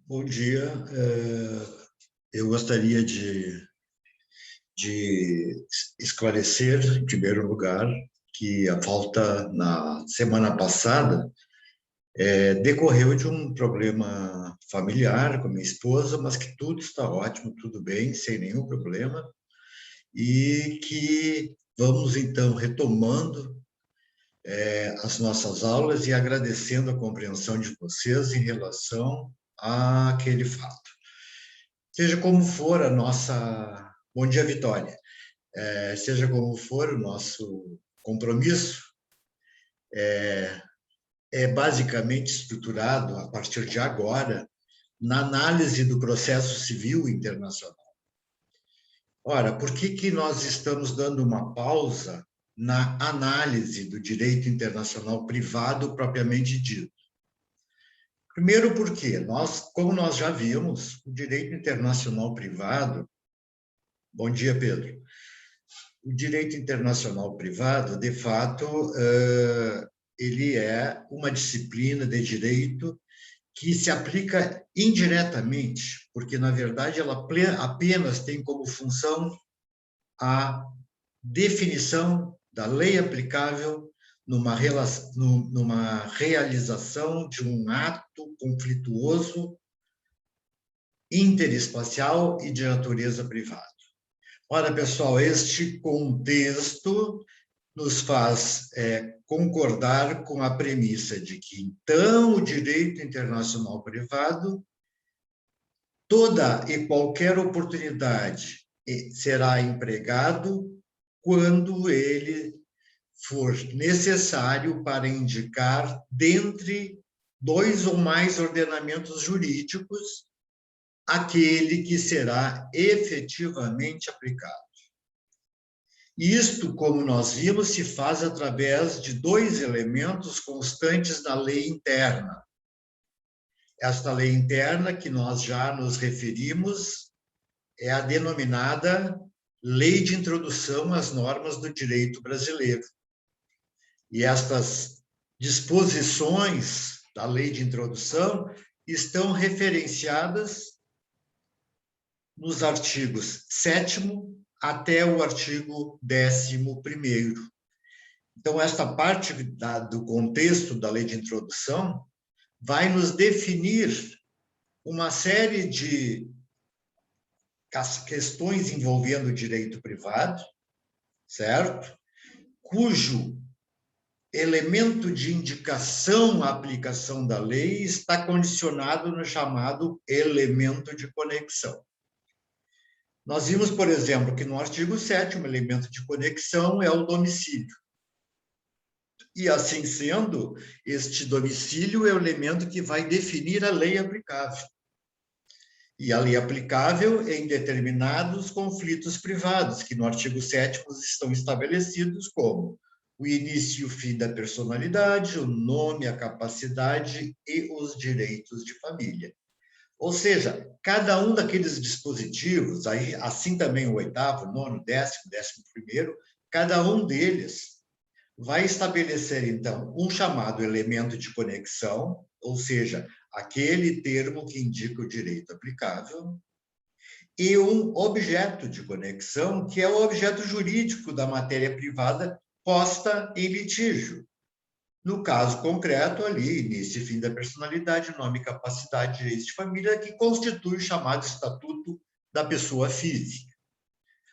Bom dia. Eu gostaria de esclarecer, em primeiro lugar, que a falta na semana passada decorreu de um problema familiar com minha esposa, mas que tudo está ótimo, tudo bem, sem nenhum problema, e que vamos, então, retomando as nossas aulas e agradecendo a compreensão de vocês em relação àquele fato. Seja como for a nossa... Bom dia, Vitória. Seja como for o nosso compromisso, é basicamente estruturado, a partir de agora, na análise do processo civil internacional. Ora, por que nós estamos dando uma pausa na análise do direito internacional privado propriamente dito? Primeiro porque como nós já vimos, o direito internacional privado... Bom dia, Pedro. O direito internacional privado, de fato, ele é uma disciplina de direito que se aplica indiretamente, porque, na verdade, ela apenas tem como função a definição da lei aplicável numa realização de um ato conflituoso, interespacial e de natureza privada. Ora, pessoal, este contexto nos faz concordar com a premissa de que, então, o direito internacional privado, toda e qualquer oportunidade será empregado quando ele for necessário para indicar, dentre dois ou mais ordenamentos jurídicos, aquele que será efetivamente aplicado. Isto, como nós vimos, se faz através de dois elementos constantes na lei interna. Esta lei interna, que nós já nos referimos, é a denominada Lei de Introdução às Normas do Direito Brasileiro. E estas disposições da Lei de Introdução estão referenciadas nos artigos 7º até o artigo 11º. Então, esta parte do contexto da lei de introdução vai nos definir uma série de questões envolvendo o direito privado, certo? Cujo elemento de indicação à aplicação da lei está condicionado no chamado elemento de conexão. Nós vimos, por exemplo, que no artigo 7º, o elemento de conexão é o domicílio. E, assim sendo, este domicílio é o elemento que vai definir a lei aplicável. E a lei aplicável em determinados conflitos privados, que no artigo 7º estão estabelecidos como o início e o fim da personalidade, o nome, a capacidade e os direitos de família. Ou seja, cada um daqueles dispositivos, aí, assim também o 8º, 9º, 10º, 11º, cada um deles vai estabelecer, então, um chamado elemento de conexão, ou seja, aquele termo que indica o direito aplicável, e um objeto de conexão, que é o objeto jurídico da matéria privada posta em litígio. No caso concreto, ali, início e fim da personalidade, nome, capacidade, direitos de família, que constitui o chamado Estatuto da Pessoa Física.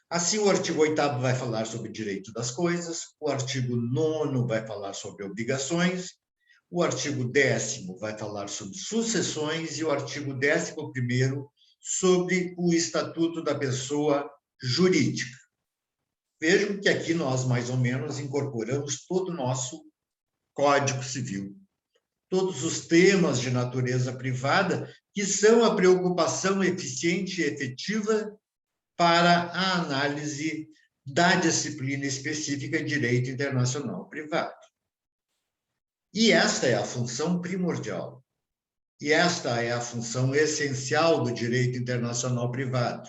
Assim, o artigo 8º vai falar sobre o direito das coisas, o artigo 9º vai falar sobre obrigações, o artigo 10º vai falar sobre sucessões e o artigo 11º sobre o Estatuto da Pessoa Jurídica. Vejam que aqui nós, mais ou menos, incorporamos todo o nosso Código Civil. Todos os temas de natureza privada que são a preocupação eficiente e efetiva para a análise da disciplina específica de Direito Internacional Privado. E esta é a função primordial. E esta é a função essencial do Direito Internacional Privado,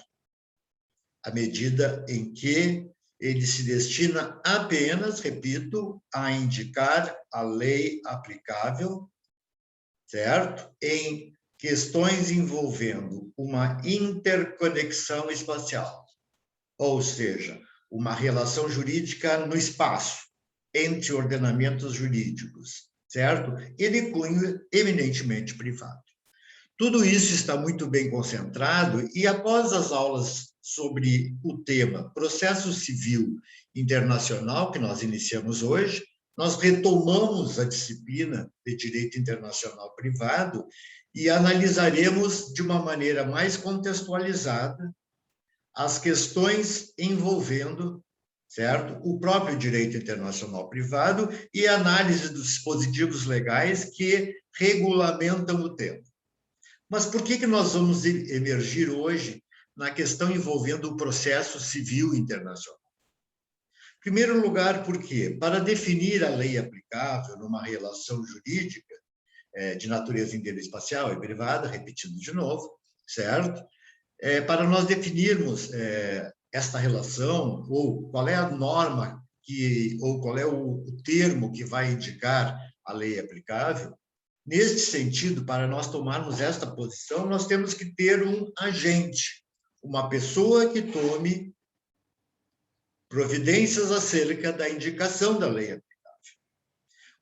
à medida em que ele se destina apenas, repito, a indicar a lei aplicável, certo? Em questões envolvendo uma interconexão espacial, ou seja, uma relação jurídica no espaço, entre ordenamentos jurídicos, certo? E de cunho eminentemente privado. Tudo isso está muito bem concentrado e, após as aulas sobre o tema processo civil internacional, que nós iniciamos hoje, nós retomamos a disciplina de direito internacional privado e analisaremos de uma maneira mais contextualizada as questões envolvendo, certo, o próprio direito internacional privado e a análise dos dispositivos legais que regulamentam o tema. Mas por que nós vamos emergir hoje na questão envolvendo o processo civil internacional? Em primeiro lugar, porque para definir a lei aplicável numa relação jurídica de natureza interespacial e privada, repetindo de novo, certo? Para nós definirmos esta relação, ou qual é a norma ou qual é o termo que vai indicar a lei aplicável, neste sentido, para nós tomarmos esta posição, nós temos que ter um agente, uma pessoa que tome providências acerca da indicação da lei aplicável.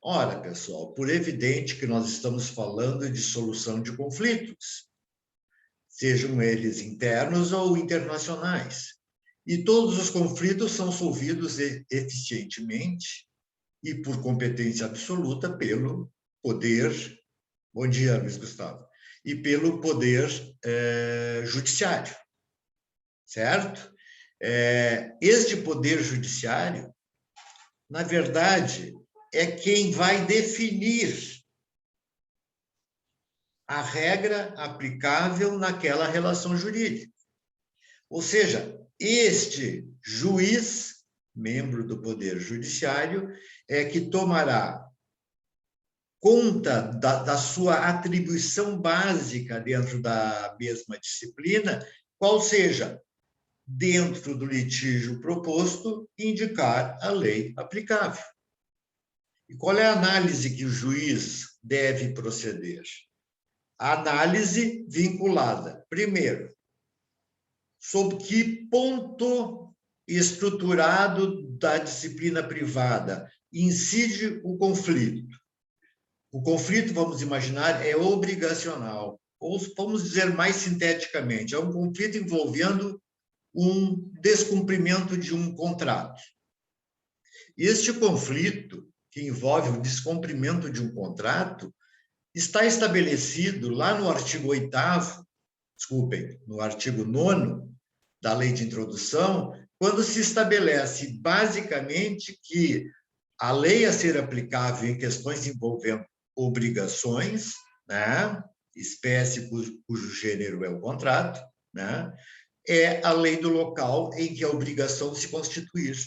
Ora, pessoal, por evidente que nós estamos falando de solução de conflitos, sejam eles internos ou internacionais. E todos os conflitos são solvidos eficientemente e por competência absoluta pelo poder, bom dia, Luiz Gustavo, e pelo poder judiciário, certo? Este poder judiciário, na verdade, é quem vai definir a regra aplicável naquela relação jurídica. Ou seja, este juiz, membro do Poder Judiciário, é que tomará conta da sua atribuição básica dentro da mesma disciplina, qual seja, dentro do litígio proposto, indicar a lei aplicável. E qual é a análise que o juiz deve proceder? A análise vinculada, primeiro, sob que ponto estruturado da disciplina privada incide o conflito. O conflito, vamos imaginar, é obrigacional, ou vamos dizer mais sinteticamente, é um conflito envolvendo um descumprimento de um contrato. Este conflito, que envolve o descumprimento de um contrato, está estabelecido lá no artigo 8º, desculpem, no artigo 9º da Lei de Introdução, quando se estabelece basicamente que a lei a ser aplicável em questões envolvendo obrigações, né, espécie cujo gênero é o contrato, né, é a lei do local em que a obrigação se constituir.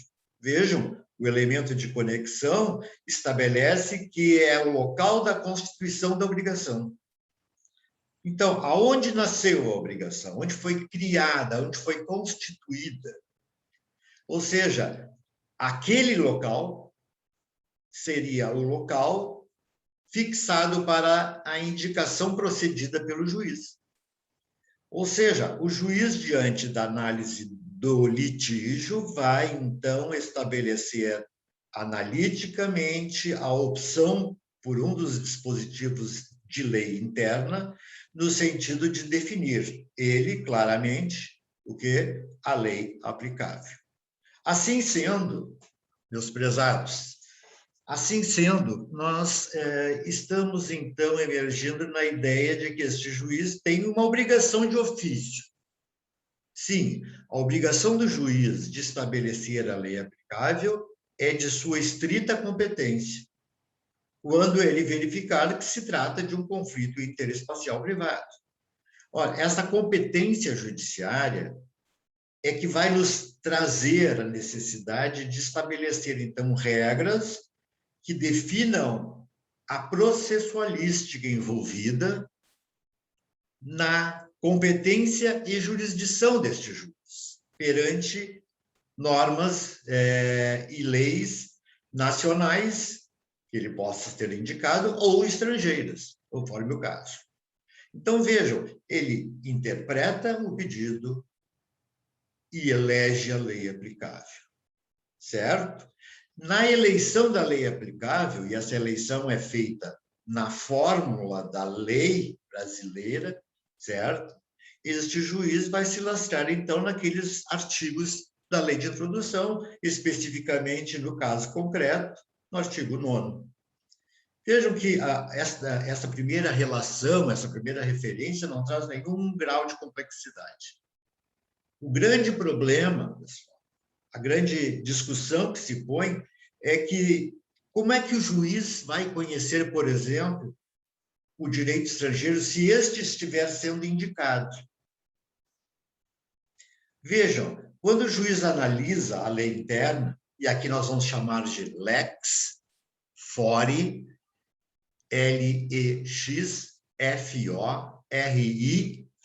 Vejam, o elemento de conexão estabelece que é o local da constituição da obrigação. Então, aonde nasceu a obrigação? Onde foi criada? Onde foi constituída? Ou seja, aquele local seria o local fixado para a indicação procedida pelo juiz. Ou seja, o juiz, diante da análise do litígio, vai, então, estabelecer analiticamente a opção por um dos dispositivos de lei interna, no sentido de definir ele, claramente, o que? A lei aplicável. Assim sendo, meus prezados, assim sendo, nós estamos, então, emergindo na ideia de que este juiz tem uma obrigação de ofício. Sim, a obrigação do juiz de estabelecer a lei aplicável é de sua estrita competência, quando ele verificar que se trata de um conflito interespacial privado. Ora, essa competência judiciária é que vai nos trazer a necessidade de estabelecer, então, regras que definam a processualística envolvida na competência e jurisdição deste juiz perante normas e leis nacionais que ele possa ter indicado ou estrangeiras, conforme o caso. Então, vejam, ele interpreta o pedido e elege a lei aplicável, certo? Na eleição da lei aplicável, e essa eleição é feita na fórmula da lei brasileira, certo? Este juiz vai se lastrar, então, naqueles artigos da lei de introdução, especificamente, no caso concreto, no artigo 9º. Vejam que essa primeira relação, essa primeira referência não traz nenhum grau de complexidade. O grande problema, pessoal, a grande discussão que se põe é que como é que o juiz vai conhecer, por exemplo, o direito estrangeiro se este estiver sendo indicado? Vejam, quando o juiz analisa a lei interna, e aqui nós vamos chamar de lex fori, L-E-X-F-O-R-I,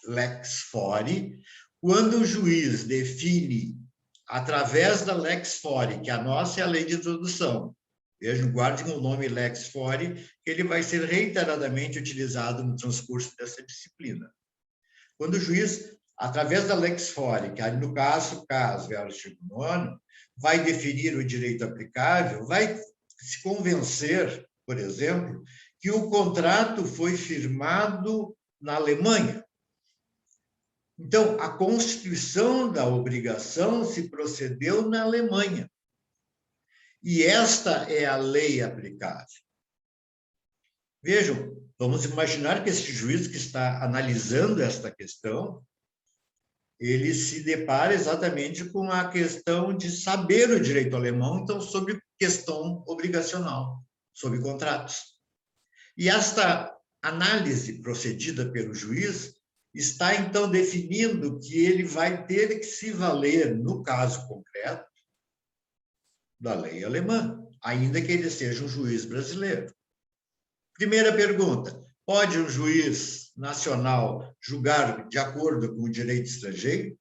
lex fori, quando o juiz define, através da lex fori, que a nossa é a lei de introdução, vejam, guardem o nome lex fori, que ele vai ser reiteradamente utilizado no transcurso dessa disciplina. Quando o juiz, através da lex fori, que no caso é o artigo 9º, vai definir o direito aplicável, vai se convencer, por exemplo, que o contrato foi firmado na Alemanha. Então, a constituição da obrigação se procedeu na Alemanha. E esta é a lei aplicável. Vejam, vamos imaginar que esse juiz que está analisando esta questão, ele se depara exatamente com a questão de saber o direito alemão, então, sobre questão obrigacional, sobre contratos. E esta análise procedida pelo juiz está, então, definindo que ele vai ter que se valer, no caso concreto, da lei alemã, ainda que ele seja um juiz brasileiro. Primeira pergunta: pode um juiz nacional julgar de acordo com o direito estrangeiro?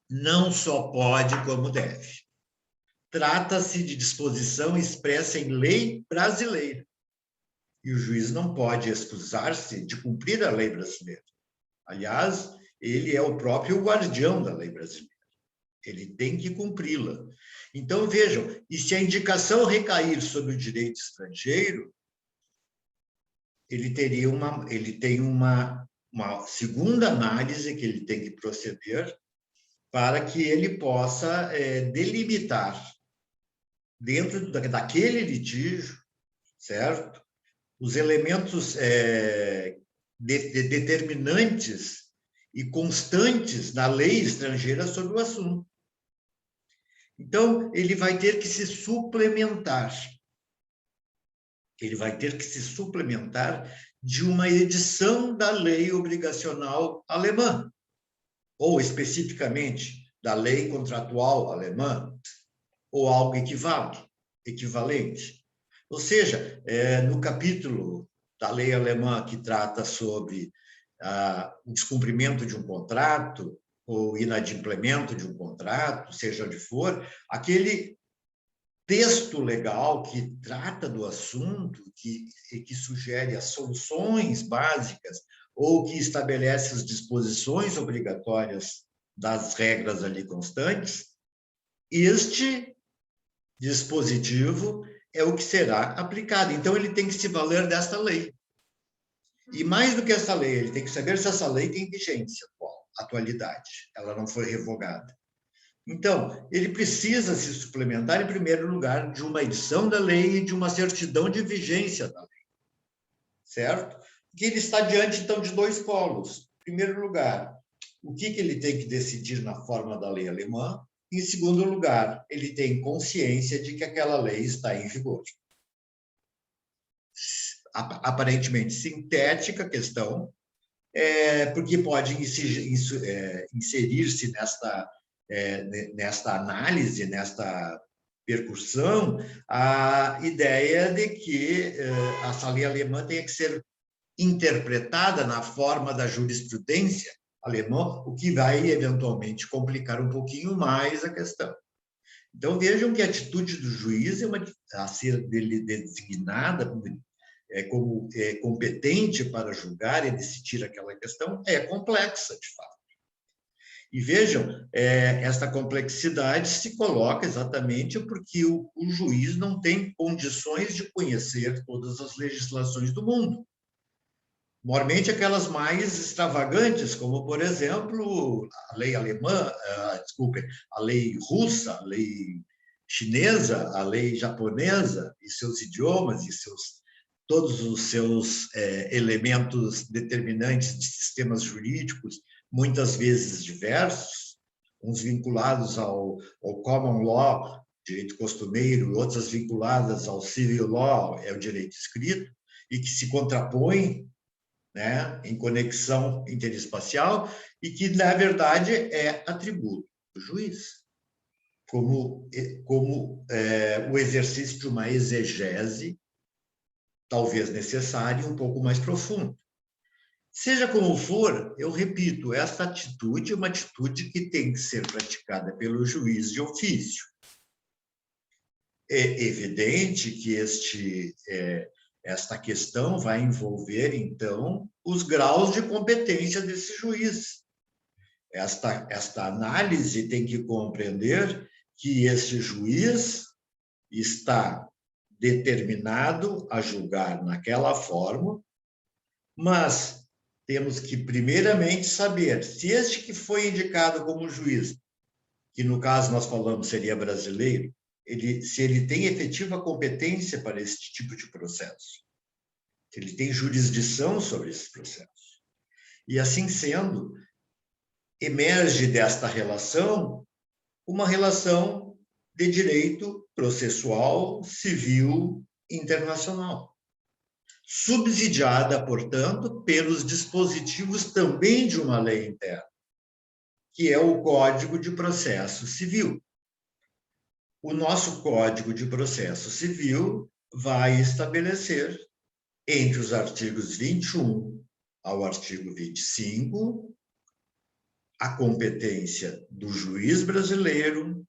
Não só pode, como deve. Trata-se de disposição expressa em lei brasileira. E o juiz não pode excusar-se de cumprir a lei brasileira. Aliás, ele é o próprio guardião da lei brasileira. Ele tem que cumpri-la. Então, vejam, e se a indicação recair sobre o direito estrangeiro, ele tem uma segunda análise que ele tem que proceder para que ele possa delimitar, dentro daquele litígio, certo? Os elementos determinantes e constantes da lei estrangeira sobre o assunto. Então, ele vai ter que se suplementar. Ele vai ter que se suplementar de uma edição da lei obrigacional alemã, ou especificamente da lei contratual alemã, ou algo equivalente. Ou seja, no capítulo da lei alemã que trata sobre o descumprimento de um contrato, ou inadimplemento de um contrato, seja onde for, aquele texto legal que trata do assunto, que sugere as soluções básicas, ou que estabelece as disposições obrigatórias das regras ali constantes, este dispositivo é o que será aplicado. Então, ele tem que se valer desta lei. E mais do que essa lei, ele tem que saber se essa lei tem vigência atualidade. Ela não foi revogada. Então, ele precisa se suplementar, em primeiro lugar, de uma edição da lei e de uma certidão de vigência da lei. Certo? Porque ele está diante, então, de dois polos. Em primeiro lugar, o que ele tem que decidir na forma da lei alemã. Em segundo lugar, ele tem consciência de que aquela lei está em vigor. Aparentemente sintética a questão, porque pode inserir-se nesta análise, nesta percussão, a ideia de que essa lei alemã tenha que ser interpretada na forma da jurisprudência alemã, o que vai, eventualmente, complicar um pouquinho mais a questão. Então, vejam que a atitude do juiz a ser designada é competente para julgar e decidir aquela questão é complexa, de fato. E vejam, esta complexidade se coloca exatamente porque o juiz não tem condições de conhecer todas as legislações do mundo. Normalmente aquelas mais extravagantes, como, por exemplo, a lei alemã, a lei russa, a lei chinesa, a lei japonesa, e seus idiomas, e todos os seus elementos determinantes de sistemas jurídicos, muitas vezes diversos, uns vinculados ao common law, direito costumeiro, outras vinculadas ao civil law, é o direito escrito, e que se contrapõem, né, em conexão interespacial, e que, na verdade, é atributo do juiz, como o exercício de uma exegese, talvez necessária, um pouco mais profundo. Seja como for, eu repito, esta atitude é uma atitude que tem que ser praticada pelo juiz de ofício. É evidente que esta questão vai envolver, então, os graus de competência desse juiz. Esta análise tem que compreender que esse juiz está determinado a julgar naquela forma, mas temos que, primeiramente, saber se este que foi indicado como juiz, que no caso nós falamos seria brasileiro, se ele tem efetiva competência para esse tipo de processo, se ele tem jurisdição sobre esse processo. E, assim sendo, emerge desta relação uma relação de direito processual civil internacional, subsidiada, portanto, pelos dispositivos também de uma lei interna, que é o Código de Processo Civil. O nosso Código de Processo Civil vai estabelecer, entre os artigos 21 ao artigo 25, a competência do juiz brasileiro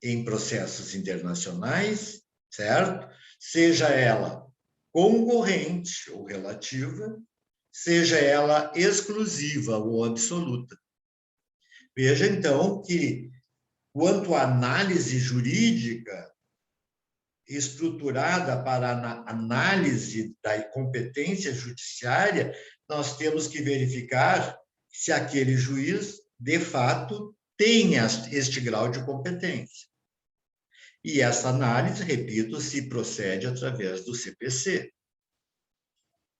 em processos internacionais, certo? Seja ela concorrente ou relativa, seja ela exclusiva ou absoluta. Veja, então, que, quanto à análise jurídica estruturada para a análise da competência judiciária, nós temos que verificar se aquele juiz, de fato, tem este grau de competência. E essa análise, repito, se procede através do CPC.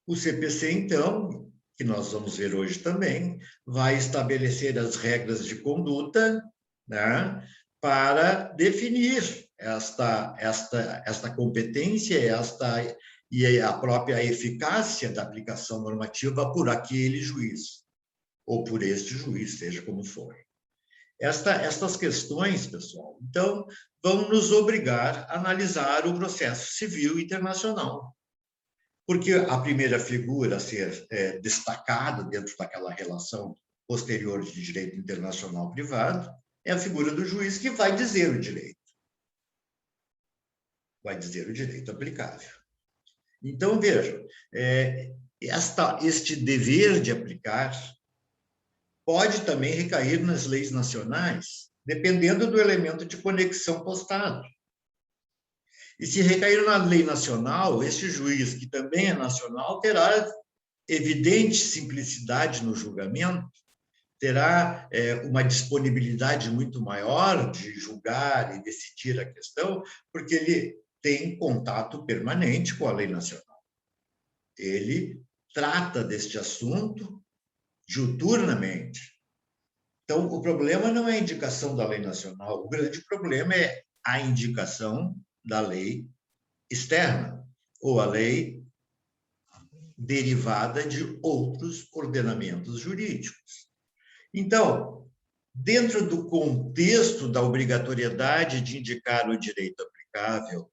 O CPC, então, que nós vamos ver hoje também, vai estabelecer as regras de conduta, né, para definir esta competência e a própria eficácia da aplicação normativa por aquele juiz, ou por este juiz, seja como for. Estas questões, pessoal, então, vão nos obrigar a analisar o processo civil internacional, porque a primeira figura a ser destacada dentro daquela relação posterior de direito internacional privado é a figura do juiz, que vai dizer o direito. Vai dizer o direito aplicável. Então, vejam, este dever de aplicar pode também recair nas leis nacionais, dependendo do elemento de conexão postado. E se recair na lei nacional, este juiz, que também é nacional, terá evidente simplicidade no julgamento, terá uma disponibilidade muito maior de julgar e decidir a questão, porque ele tem contato permanente com a lei nacional. Ele trata deste assunto diuturnamente. Então, o problema não é a indicação da lei nacional, o grande problema é a indicação da lei externa, ou a lei derivada de outros ordenamentos jurídicos. Então, dentro do contexto da obrigatoriedade de indicar o direito aplicável,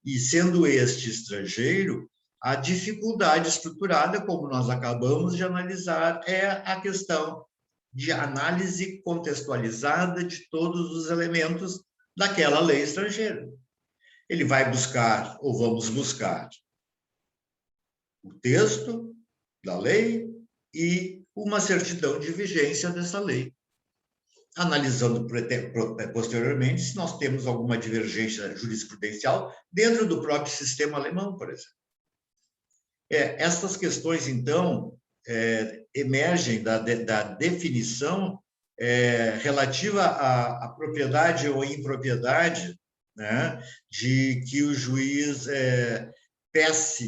e sendo este estrangeiro, a dificuldade estruturada, como nós acabamos de analisar, é a questão de análise contextualizada de todos os elementos daquela lei estrangeira. Ele vai buscar, ou vamos buscar, o texto da lei e uma certidão de vigência dessa lei. Analisando posteriormente se nós temos alguma divergência jurisprudencial dentro do próprio sistema alemão, por exemplo. Essas questões, então, emergem da definição relativa à propriedade ou impropriedade, né, de que o juiz peça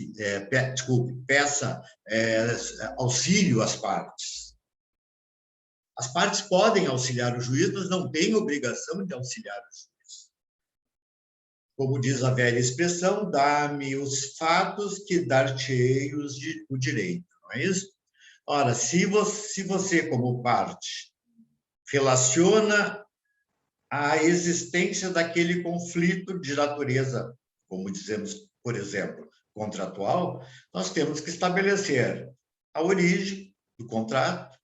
auxílio às partes. As partes podem auxiliar o juiz, mas não têm obrigação de auxiliar o juiz. Como diz a velha expressão, dá-me os fatos que dar-te-ei o direito, não é isso? Ora, se você, como parte, relaciona a existência daquele conflito de natureza, como dizemos, por exemplo, contratual, nós temos que estabelecer a origem do contrato,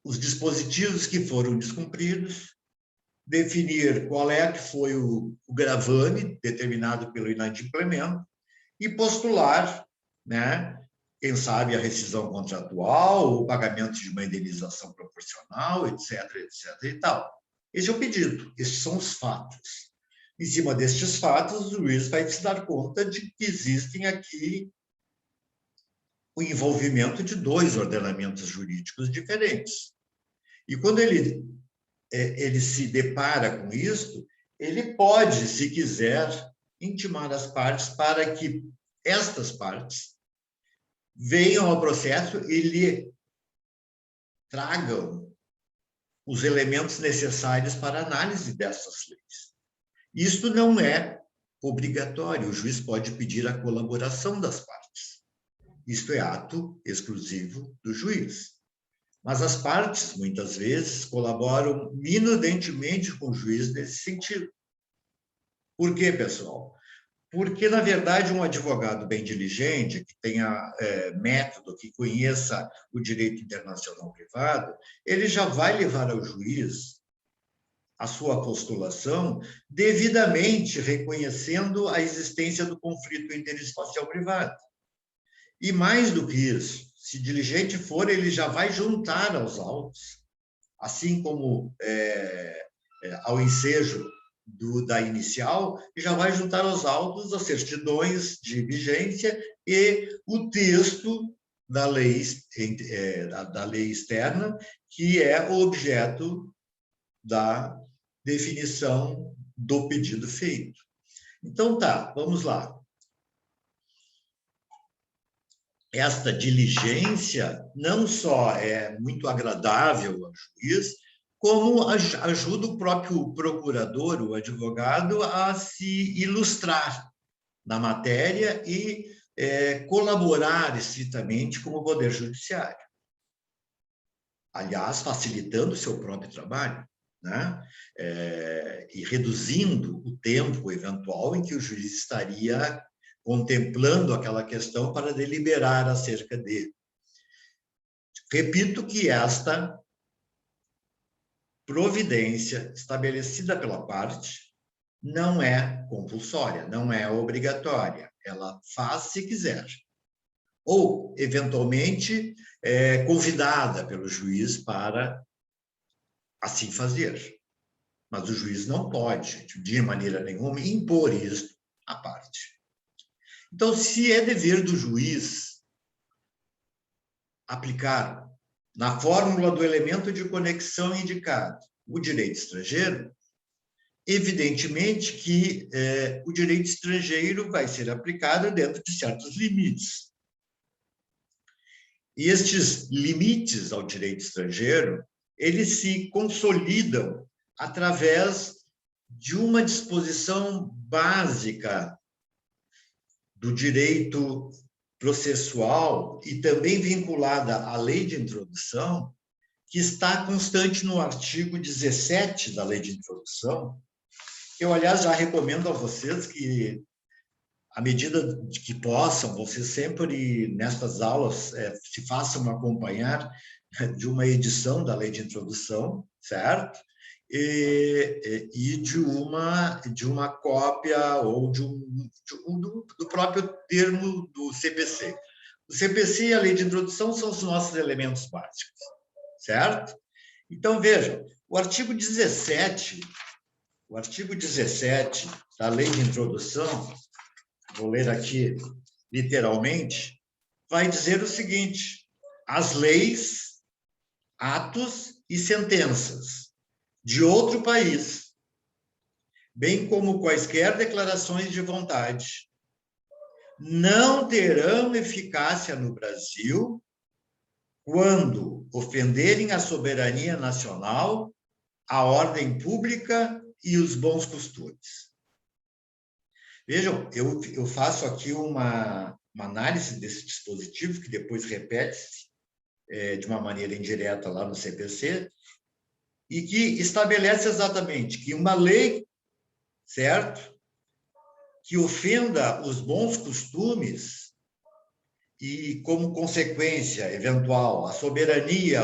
os dispositivos que foram descumpridos, definir qual que foi o gravame determinado pelo inadimplemento e postular, né, quem sabe a rescisão contratual, o pagamento de uma indenização proporcional, etc., etc. e tal. Esse é o pedido, esses são os fatos. Em cima destes fatos, o juiz vai se dar conta de que existem aqui o envolvimento de dois ordenamentos jurídicos diferentes. E quando ele se depara com isso, ele pode, se quiser, intimar as partes para que estas partes venham ao processo e lhe tragam os elementos necessários para a análise dessas leis. Isto não é obrigatório, o juiz pode pedir a colaboração das partes. Isto é ato exclusivo do juiz. Mas as partes, muitas vezes, colaboram minudentemente com o juiz nesse sentido. Por quê, pessoal? Porque, na verdade, um advogado bem diligente, que tenha método, que conheça o direito internacional privado, ele já vai levar ao juiz a sua postulação devidamente reconhecendo a existência do conflito interespacial privado. E mais do que isso, se diligente for, ele já vai juntar aos autos, assim como ao ensejo da inicial, já vai juntar aos autos as certidões de vigência e o texto da lei externa, que é o objeto da definição do pedido feito. Então, tá, vamos lá. Esta diligência não só é muito agradável ao juiz, como ajuda o próprio procurador, o advogado, a se ilustrar na matéria e colaborar estritamente com o Poder Judiciário. Aliás, facilitando o seu próprio trabalho, né? E reduzindo o tempo eventual em que o juiz estaria contemplando aquela questão para deliberar acerca dele. Repito que esta providência estabelecida pela parte não é compulsória, não é obrigatória. Ela faz se quiser. Ou, eventualmente, convidada pelo juiz para assim fazer. Mas o juiz não pode, de maneira nenhuma, impor isso à parte. Então, se é dever do juiz aplicar na fórmula do elemento de conexão indicado o direito estrangeiro, evidentemente que o direito estrangeiro vai ser aplicado dentro de certos limites. E estes limites ao direito estrangeiro, eles se consolidam através de uma disposição básica do direito processual e também vinculada à lei de introdução, que está constante no artigo 17 da lei de introdução. Eu, aliás, já recomendo a vocês que, à medida de que possam, vocês sempre, nestas aulas, se façam acompanhar de uma edição da lei de introdução, certo? E de uma cópia ou do próprio termo do CPC. O CPC e a lei de introdução são os nossos elementos básicos, certo? Então, vejam, o artigo 17 da lei de introdução, vou ler aqui literalmente, vai dizer o seguinte: as leis, atos e sentenças de outro país, bem como quaisquer declarações de vontade, não terão eficácia no Brasil quando ofenderem a soberania nacional, a ordem pública e os bons costumes. Vejam, eu faço aqui uma análise desse dispositivo, que depois repete-se de uma maneira indireta lá no CPC, e que estabelece exatamente que uma lei, certo, que ofenda os bons costumes e, como consequência eventual, a soberania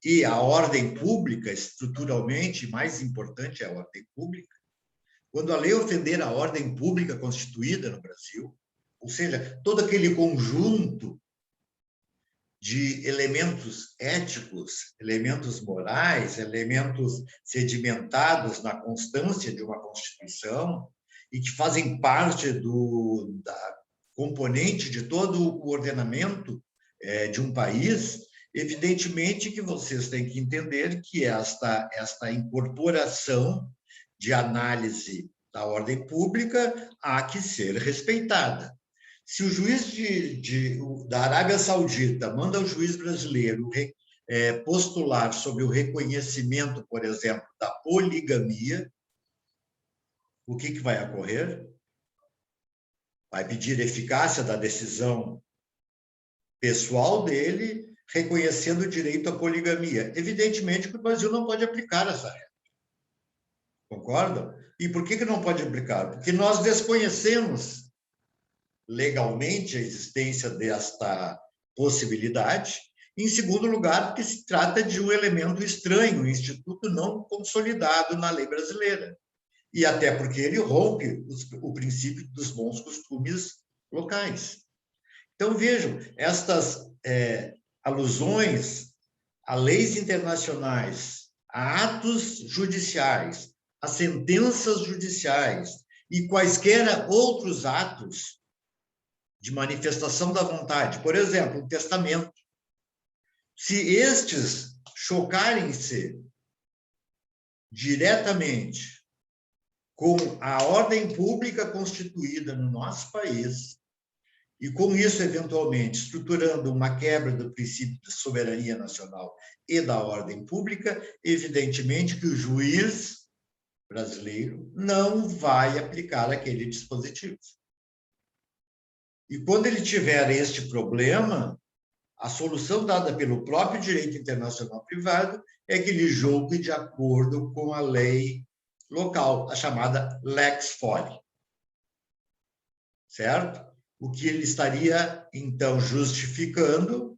e a ordem pública, estruturalmente, mais importante é a ordem pública, quando a lei ofender a ordem pública constituída no Brasil, ou seja, todo aquele conjunto de elementos éticos, elementos morais, elementos sedimentados na constância de uma Constituição e que fazem parte da componente de todo o ordenamento de um país, evidentemente que vocês têm que entender que esta incorporação de análise da ordem pública há que ser respeitada. Se o juiz da Arábia Saudita manda o juiz brasileiro postular sobre o reconhecimento, por exemplo, da poligamia, o que vai ocorrer? Vai pedir eficácia da decisão pessoal dele, reconhecendo o direito à poligamia. Evidentemente que o Brasil não pode aplicar essa regra. Concordam? E por que não pode aplicar? Porque nós desconhecemos legalmente a existência desta possibilidade. Em segundo lugar, porque se trata de um elemento estranho, um instituto não consolidado na lei brasileira. E até porque ele rompe o princípio dos bons costumes locais. Então, vejam, estas alusões a leis internacionais, a atos judiciais, a sentenças judiciais e quaisquer outros atos de manifestação da vontade, por exemplo, o testamento. Se estes chocarem-se diretamente com a ordem pública constituída no nosso país, e com isso, eventualmente, estruturando uma quebra do princípio de soberania nacional e da ordem pública, evidentemente que o juiz brasileiro não vai aplicar aquele dispositivo. E quando ele tiver este problema, a solução dada pelo próprio direito internacional privado é que ele julgue de acordo com a lei local, a chamada lex fori. Certo? O que ele estaria, então, justificando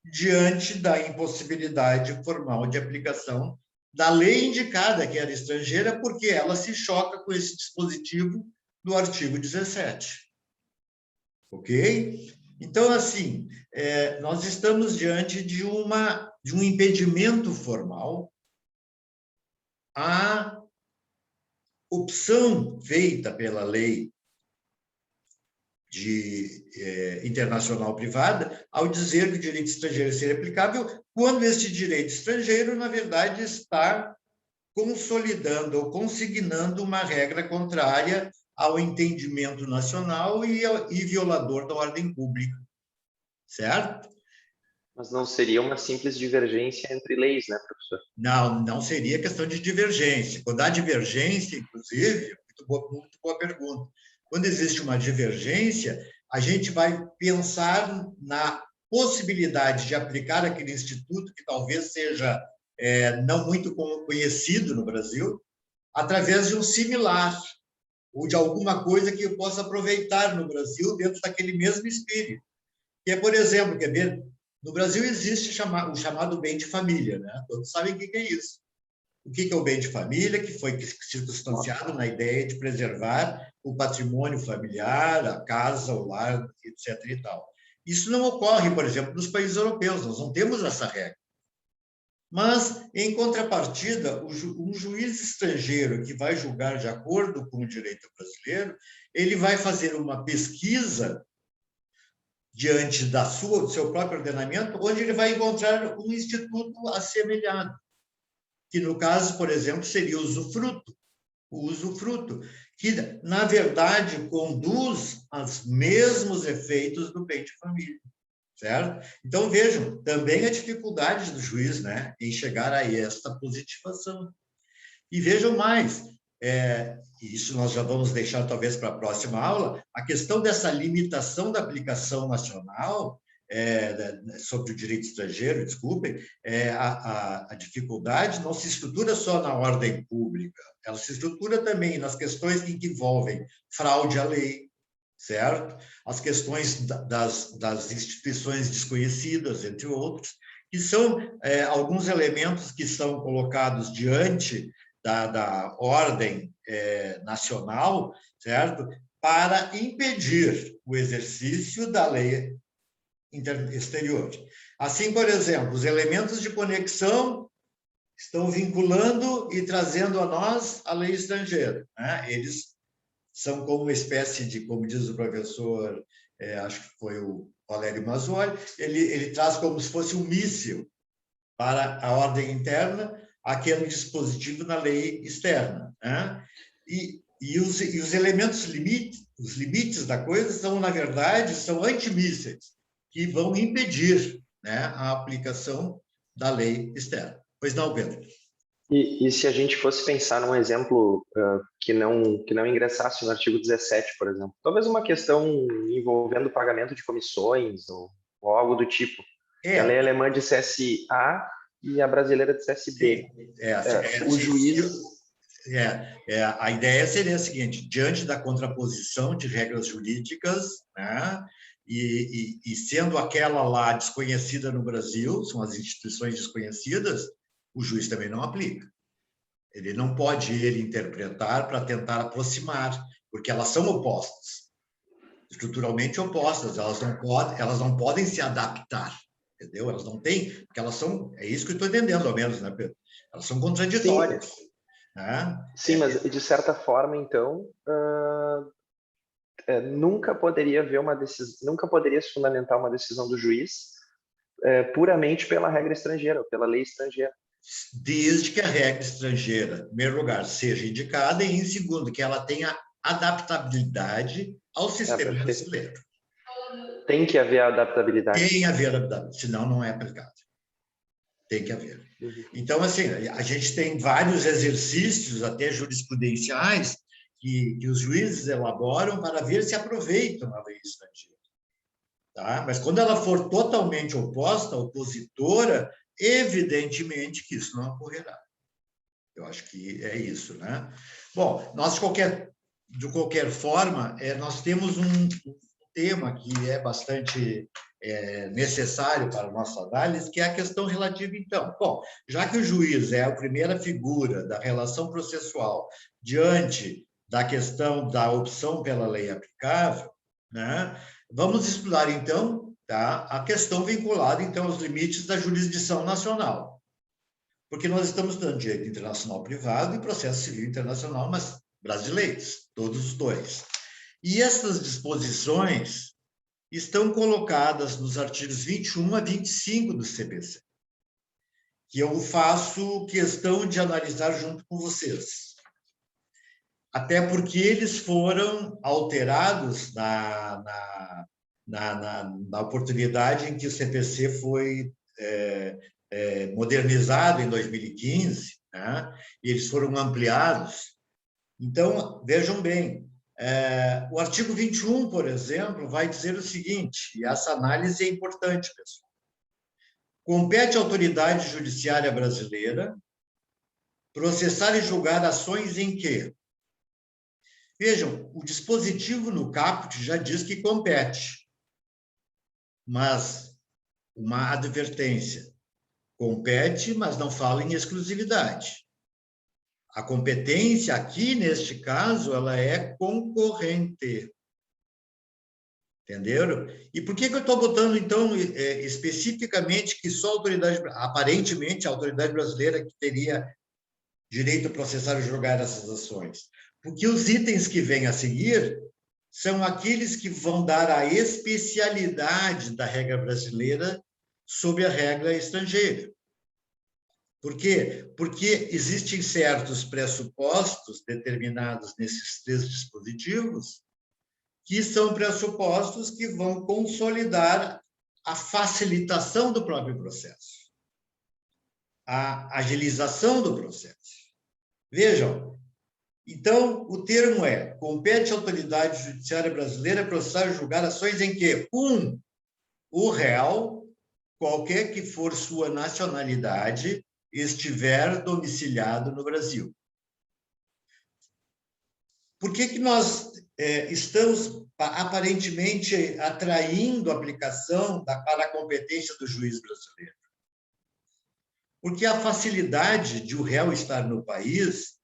diante da impossibilidade formal de aplicação da lei indicada, que era estrangeira, porque ela se choca com esse dispositivo do artigo 17. Ok? Então, assim, nós estamos diante de um impedimento formal à opção feita pela lei internacional privada ao dizer que o direito estrangeiro seria aplicável, quando este direito estrangeiro, na verdade, está consolidando ou consignando uma regra contrária ao entendimento nacional e violador da ordem pública. Certo? Mas não seria uma simples divergência entre leis, né, professor? Não seria questão de divergência. Quando há divergência, inclusive, muito boa pergunta. Quando existe uma divergência, a gente vai pensar na possibilidade de aplicar aquele instituto, que talvez seja não muito conhecido no Brasil, através de um similar, ou de alguma coisa que eu possa aproveitar no Brasil dentro daquele mesmo espírito. Que é, por exemplo, quer ver, no Brasil existe o chamado bem de família, né? Todos sabem o que é isso. O que é o bem de família, que foi circunstanciado na ideia de preservar o patrimônio familiar, a casa, o lar, etc. e tal. Isso não ocorre, por exemplo, nos países europeus, nós não temos essa regra. Mas, em contrapartida, um juiz estrangeiro que vai julgar de acordo com o direito brasileiro, ele vai fazer uma pesquisa diante do seu próprio ordenamento, onde ele vai encontrar um instituto assemelhado, que, no caso, por exemplo, seria o usufruto, que, na verdade, conduz aos mesmos efeitos do bem de família. Certo? Então, vejam, também a dificuldade do juiz, né, em chegar a esta positivação. E vejam mais, isso nós já vamos deixar talvez para a próxima aula, a questão dessa limitação da aplicação nacional sobre o direito estrangeiro, desculpem, a dificuldade não se estrutura só na ordem pública, ela se estrutura também nas questões que envolvem fraude à lei, certo? As questões das instituições desconhecidas, entre outros, que são alguns elementos que são colocados diante da ordem nacional, certo? Para impedir o exercício da lei exterior. Assim, por exemplo, os elementos de conexão estão vinculando e trazendo a nós a lei estrangeira, né? Eles são como uma espécie de, como diz o professor, acho que foi o Valério Mazzoli, ele traz como se fosse um míssil para a ordem interna, aquele dispositivo na lei externa, né? E os elementos os limites da coisa são, na verdade, são antimísseis, que vão impedir, né, a aplicação da lei externa. Pois não, Pedro? E se a gente fosse pensar num exemplo que não ingressasse no artigo 17, por exemplo, talvez uma questão envolvendo pagamento de comissões ou algo do tipo, que a lei alemã dissesse A e a brasileira dissesse B. O juiz... a ideia seria a seguinte, diante da contraposição de regras jurídicas, né, e sendo aquela lá desconhecida no Brasil, são as instituições desconhecidas, o juiz também não aplica. Ele não pode interpretar para tentar aproximar, porque elas são opostas, estruturalmente opostas, elas não podem se adaptar, entendeu? Elas não têm, porque elas são, é isso que eu estou entendendo, ao menos, né, Pedro? Elas são contraditórias. Sim, né? Sim, mas de certa forma, então, nunca poderia haver uma decisão, nunca poderia se fundamentar uma decisão do juiz puramente pela regra estrangeira, ou pela lei estrangeira. Desde que a regra estrangeira, em primeiro lugar, seja indicada, e, em segundo, que ela tenha adaptabilidade ao sistema brasileiro. Tem que haver adaptabilidade. Tem que haver adaptabilidade, senão não é aplicado. Tem que haver. Então, assim, a gente tem vários exercícios, até jurisprudenciais, que os juízes elaboram para ver se aproveitam a lei estrangeira. Tá? Mas quando ela for totalmente oposta, opositora, evidentemente que isso não ocorrerá. Eu acho que é isso, né? Bom, nós, de qualquer forma, nós temos um tema que é bastante necessário para a nossa análise, que é a questão relativa, então. Bom, já que o juiz é a primeira figura da relação processual diante da questão da opção pela lei aplicável, né? Vamos estudar, então, tá, a questão vinculada, então, aos limites da jurisdição nacional. Porque nós estamos estudando direito internacional privado e processo civil internacional, mas brasileiros, todos os dois. E essas disposições estão colocadas nos artigos 21 a 25 do CPC, que eu faço questão de analisar junto com vocês. Até porque eles foram alterados na oportunidade em que o CPC foi modernizado em 2015, né? E eles foram ampliados. Então, vejam bem, o artigo 21, por exemplo, vai dizer o seguinte, e essa análise é importante, pessoal. Compete à autoridade judiciária brasileira processar e julgar ações em que... Vejam, o dispositivo no caput já diz que compete, mas uma advertência. Compete, mas não fala em exclusividade. A competência aqui, neste caso, ela é concorrente. Entenderam? E por que eu estou botando, então, especificamente que só a autoridade, aparentemente, a autoridade brasileira que teria direito a processar e julgar essas ações? Porque os itens que vêm a seguir são aqueles que vão dar a especialidade da regra brasileira sobre a regra estrangeira. Por quê? Porque existem certos pressupostos determinados nesses três dispositivos que são pressupostos que vão consolidar a facilitação do próprio processo, a agilização do processo. Vejam, então, o termo é: compete à autoridade judiciária brasileira processar e julgar ações em que, o réu, qualquer que for sua nacionalidade, estiver domiciliado no Brasil. Por que nós estamos aparentemente atraindo a aplicação para a competência do juiz brasileiro? Porque a facilidade de o réu estar no país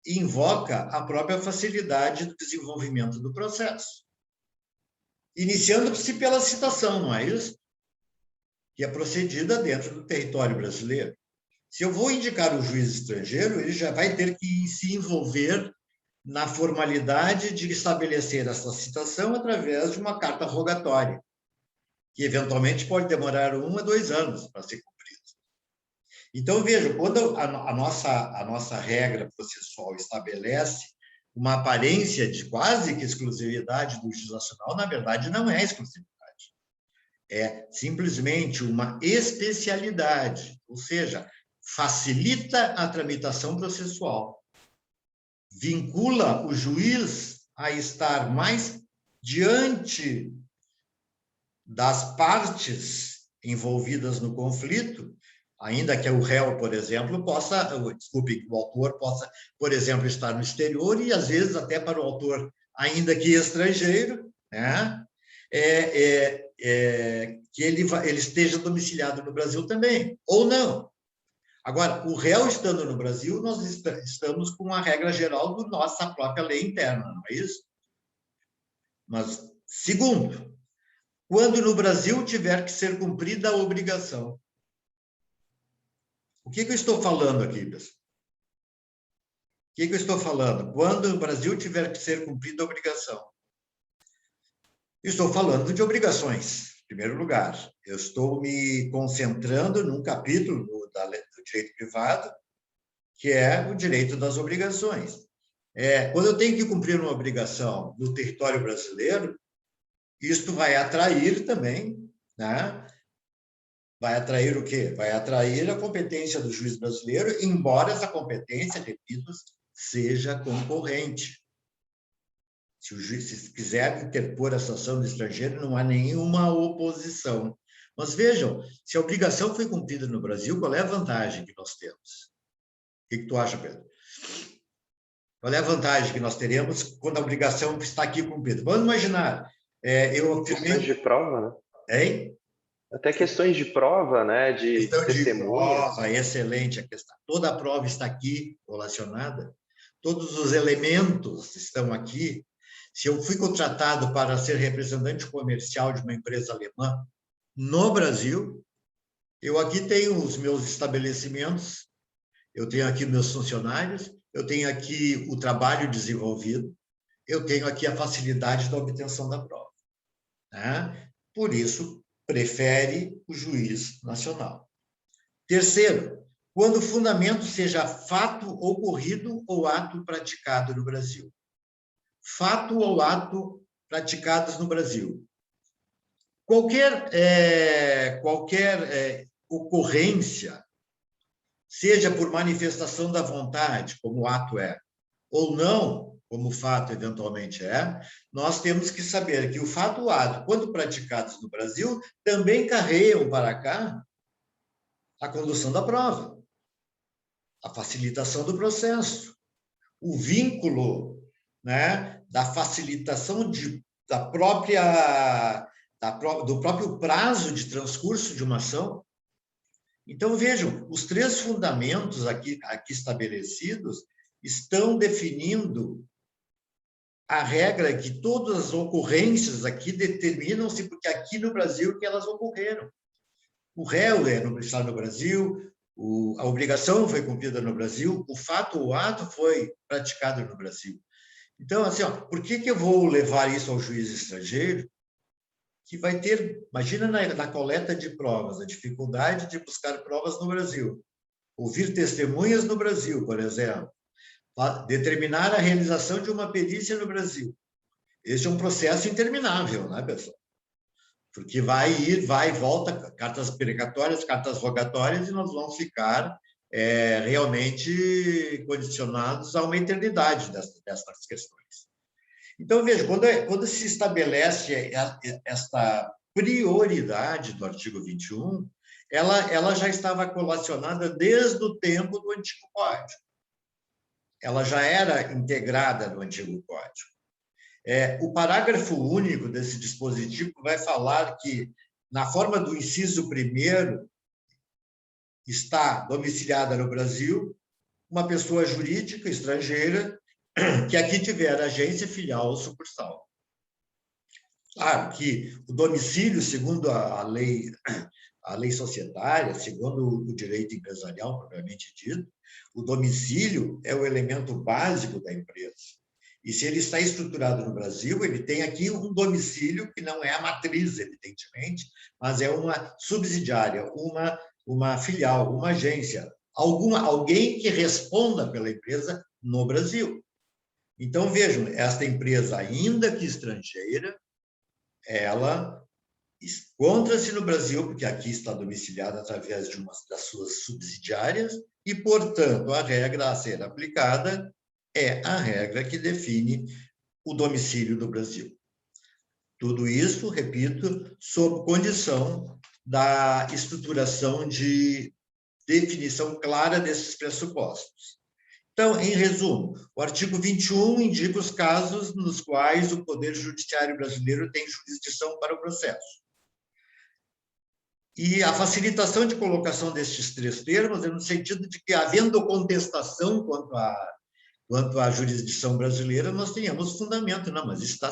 invoca a própria facilidade do desenvolvimento do processo. Iniciando-se pela citação, não é isso? Que é procedida dentro do território brasileiro. Se eu vou indicar o juiz estrangeiro, ele já vai ter que se envolver na formalidade de estabelecer essa citação através de uma carta rogatória, que eventualmente pode demorar 1 a 2 anos para ser cumprida. Então, vejam, quando a nossa regra processual estabelece uma aparência de quase que exclusividade do juiz nacional, na verdade, não é exclusividade. É simplesmente uma especialidade, ou seja, facilita a tramitação processual, vincula o juiz a estar mais diante das partes envolvidas no conflito, ainda que o réu, por exemplo, o autor possa, por exemplo, estar no exterior e, às vezes, até para o autor, ainda que estrangeiro, né, que ele esteja domiciliado no Brasil também, ou não. Agora, o réu estando no Brasil, nós estamos com a regra geral da nossa própria lei interna, não é isso? Mas, segundo, quando no Brasil tiver que ser cumprida a obrigação. O que eu estou falando aqui, pessoal? O que eu estou falando? Quando no Brasil tiver que ser cumprida a obrigação. Estou falando de obrigações, em primeiro lugar. Eu estou me concentrando num capítulo do direito privado, que é o direito das obrigações. Quando eu tenho que cumprir uma obrigação no território brasileiro, isto vai atrair também, né? Vai atrair o quê? Vai atrair a competência do juiz brasileiro, embora essa competência, repito, seja concorrente. Se o juiz quiser interpor essa ação do estrangeiro, não há nenhuma oposição. Mas vejam, se a obrigação foi cumprida no Brasil, qual é a vantagem que nós temos? O que tu acha, Pedro? Qual é a vantagem que nós teremos quando a obrigação está aqui cumprida? Vamos imaginar, questões de prova, né? Hein? Até questões de prova, né? De testemunhas. Prova, excelente a questão. Toda a prova está aqui relacionada, todos os elementos estão aqui. Se eu fui contratado para ser representante comercial de uma empresa alemã no Brasil, eu aqui tenho os meus estabelecimentos, eu tenho aqui meus funcionários, eu tenho aqui o trabalho desenvolvido, eu tenho aqui a facilidade da obtenção da prova, né? Por isso, prefere o juiz nacional. Terceiro, quando o fundamento seja fato ocorrido ou ato praticado no Brasil. Fato ou ato praticados no Brasil. Qualquer ocorrência, seja por manifestação da vontade, como o ato é, ou não, como o fato eventualmente é, nós temos que saber que o fato ou ato, quando praticados no Brasil, também carregam para cá a condução da prova, a facilitação do processo, o vínculo, né, da facilitação do próprio prazo de transcurso de uma ação. Então, vejam, os três fundamentos aqui estabelecidos estão definindo a regra é que todas as ocorrências aqui determinam-se porque aqui no Brasil que elas ocorreram. O réu está no Brasil, a obrigação foi cumprida no Brasil, o ato foi praticado no Brasil. Então, assim, ó, por que eu vou levar isso ao juiz estrangeiro? Que vai ter, imagina na coleta de provas, a dificuldade de buscar provas no Brasil, ouvir testemunhas no Brasil, por exemplo, determinar a realização de uma perícia no Brasil. Este é um processo interminável, né, pessoal? Porque vai ir, vai e volta, cartas precatórias, cartas rogatórias, e nós vamos ficar realmente condicionados a uma eternidade dessas questões. Então, veja, quando se estabelece esta prioridade do artigo 21, ela já estava colacionada desde o tempo do antigo Código. Ela já era integrada no antigo Código. O parágrafo único desse dispositivo vai falar que, na forma do inciso 1º, está domiciliada no Brasil uma pessoa jurídica estrangeira que aqui tiver agência, filial ou sucursal. Claro que o domicílio, segundo a lei societária, segundo o direito empresarial propriamente dito, o domicílio é o elemento básico da empresa. E se ele está estruturado no Brasil, ele tem aqui um domicílio que não é a matriz, evidentemente, mas é uma subsidiária, uma filial, uma agência, alguém que responda pela empresa no Brasil. Então, vejam, esta empresa, ainda que estrangeira, ela encontra-se no Brasil, porque aqui está domiciliada através de uma das suas subsidiárias, e, portanto, a regra a ser aplicada é a regra que define o domicílio do Brasil. Tudo isso, repito, sob condição da estruturação de definição clara desses pressupostos. Então, em resumo, o artigo 21 indica os casos nos quais o Poder Judiciário brasileiro tem jurisdição para o processo. E a facilitação de colocação destes 3 termos é no sentido de que, havendo contestação quanto à jurisdição brasileira, nós tenhamos fundamento. Não, mas isso está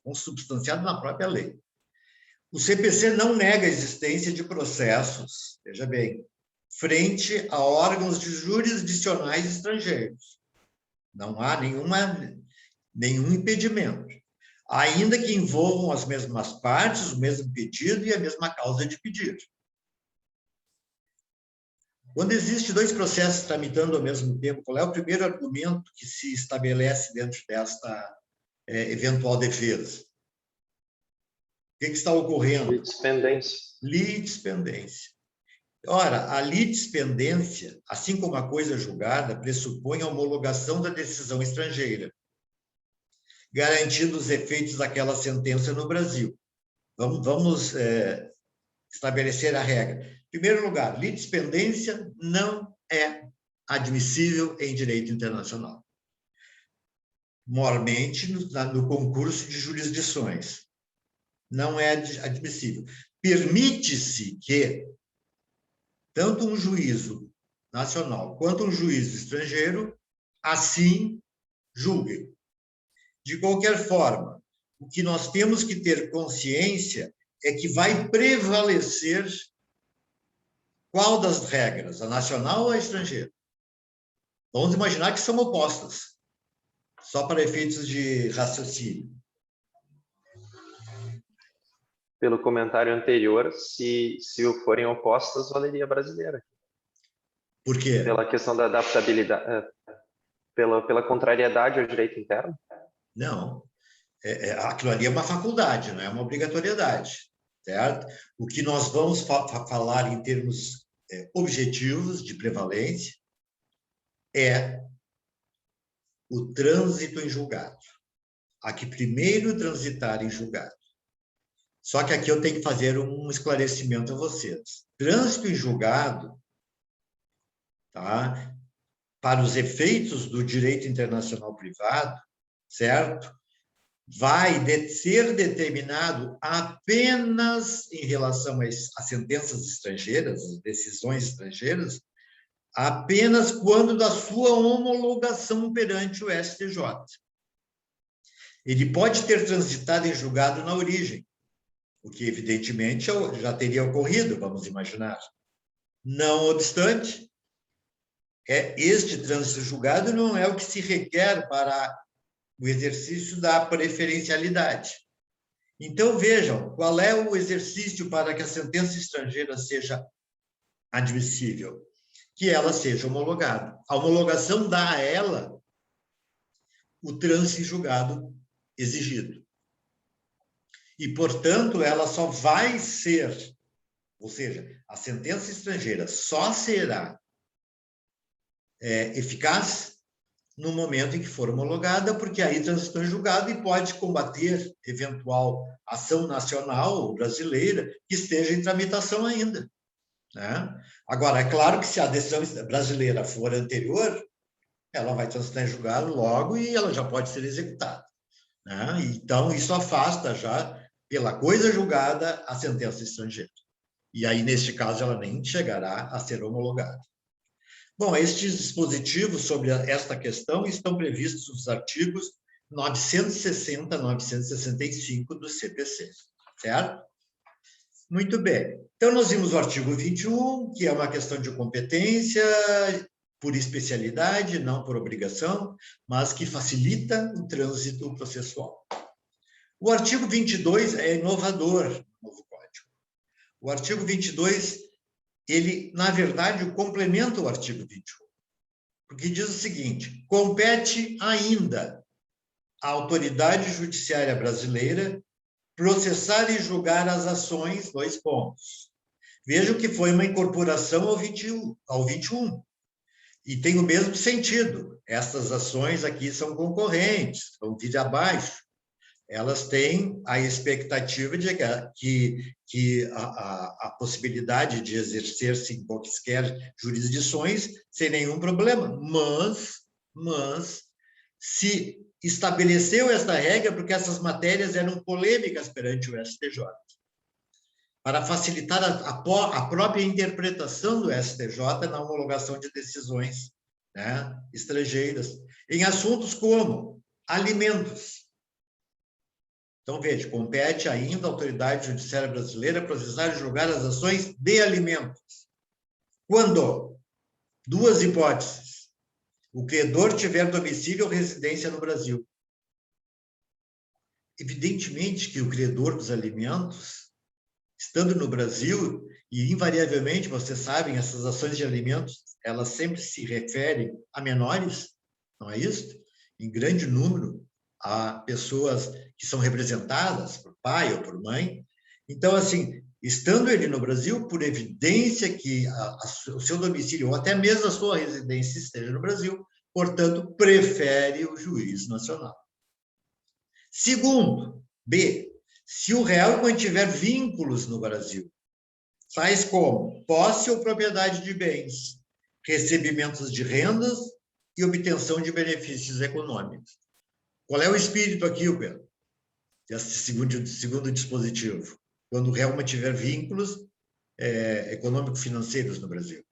consubstanciado na própria lei. O CPC não nega a existência de processos, veja bem, frente a órgãos jurisdicionais estrangeiros. Não há nenhum impedimento, ainda que envolvam as mesmas partes, o mesmo pedido e a mesma causa de pedido. Quando existem 2 processos tramitando ao mesmo tempo, qual é o primeiro argumento que se estabelece dentro desta eventual defesa? O que está ocorrendo? Litispendência. Litispendência. Ora, a litispendência, assim como a coisa julgada, pressupõe a homologação da decisão estrangeira, garantindo os efeitos daquela sentença no Brasil. Vamos estabelecer a regra. Em primeiro lugar, litispendência não é admissível em direito internacional. Mormente, no concurso de jurisdições. Não é admissível. Permite-se que tanto um juízo nacional quanto um juízo estrangeiro assim julguem. De qualquer forma, o que nós temos que ter consciência é que vai prevalecer qual das regras, a nacional ou a estrangeira? Vamos imaginar que são opostas, só para efeitos de raciocínio. Pelo comentário anterior, se forem opostas, valeria a brasileira. Por quê? Pela questão da adaptabilidade, pela contrariedade ao direito interno? Não. Aquilo ali é uma faculdade, não é uma obrigatoriedade, certo? O que nós vamos falar em termos objetivos de prevalência é o trânsito em julgado. A que primeiro transitar em julgado. Só que aqui eu tenho que fazer um esclarecimento a vocês. Trânsito em julgado, tá? Para os efeitos do direito internacional privado, certo? Vai ser determinado apenas em relação a sentenças estrangeiras, as decisões estrangeiras, apenas quando da sua homologação perante o STJ. Ele pode ter transitado em julgado na origem, o que, evidentemente, já teria ocorrido, vamos imaginar. Não obstante, este trânsito julgado não é o que se requer para o exercício da preferencialidade. Então, vejam, qual é o exercício para que a sentença estrangeira seja admissível? Que ela seja homologada. A homologação dá a ela o trânsito julgado exigido. E, portanto, ela só vai ser, ou seja, a sentença estrangeira só será eficaz no momento em que for homologada, porque aí transitou em julgado e pode combater eventual ação nacional ou brasileira que esteja em tramitação ainda. Né? Agora, é claro que se a decisão brasileira for anterior, ela vai transitar em julgado logo e ela já pode ser executada. Né? Então, isso afasta já, pela coisa julgada, a sentença estrangeira. E aí, neste caso, ela nem chegará a ser homologada. Bom, estes dispositivos sobre esta questão estão previstos nos artigos 960 a 965 do CPC, certo? Muito bem. Então, nós vimos o artigo 21, que é uma questão de competência por especialidade, não por obrigação, mas que facilita o trânsito processual. O artigo 22 é inovador no novo código. O artigo 22, ele, na verdade, complementa o artigo 21, porque diz o seguinte: compete ainda à autoridade judiciária brasileira processar e julgar as ações, 2 pontos. Vejam que foi uma incorporação ao 21. E tem o mesmo sentido. Essas ações aqui são concorrentes, vão vir abaixo. Elas têm a expectativa de que a possibilidade de exercer-se em quaisquer jurisdições sem nenhum problema. Mas se estabeleceu esta regra porque essas matérias eram polêmicas perante o STJ. Para facilitar a própria interpretação do STJ na homologação de decisões, né, estrangeiras, em assuntos como alimentos. Então, veja, compete ainda à autoridade judiciária brasileira processar e julgar as ações de alimentos. Quando? 2 hipóteses. O credor tiver domicílio ou residência no Brasil. Evidentemente que o credor dos alimentos, estando no Brasil, e invariavelmente, vocês sabem, essas ações de alimentos, elas sempre se referem a menores, não é isso? Em grande número, a pessoas que são representadas por pai ou por mãe. Então, assim, estando ele no Brasil, por evidência que o seu domicílio, ou até mesmo a sua residência esteja no Brasil, portanto, prefere o juiz nacional. Segundo, B, se o réu mantiver vínculos no Brasil, tais como posse ou propriedade de bens, recebimentos de rendas e obtenção de benefícios econômicos. Qual é o espírito aqui, Pedro? Esse segundo dispositivo. Quando o réu mantiver vínculos econômico-financeiros no Brasil.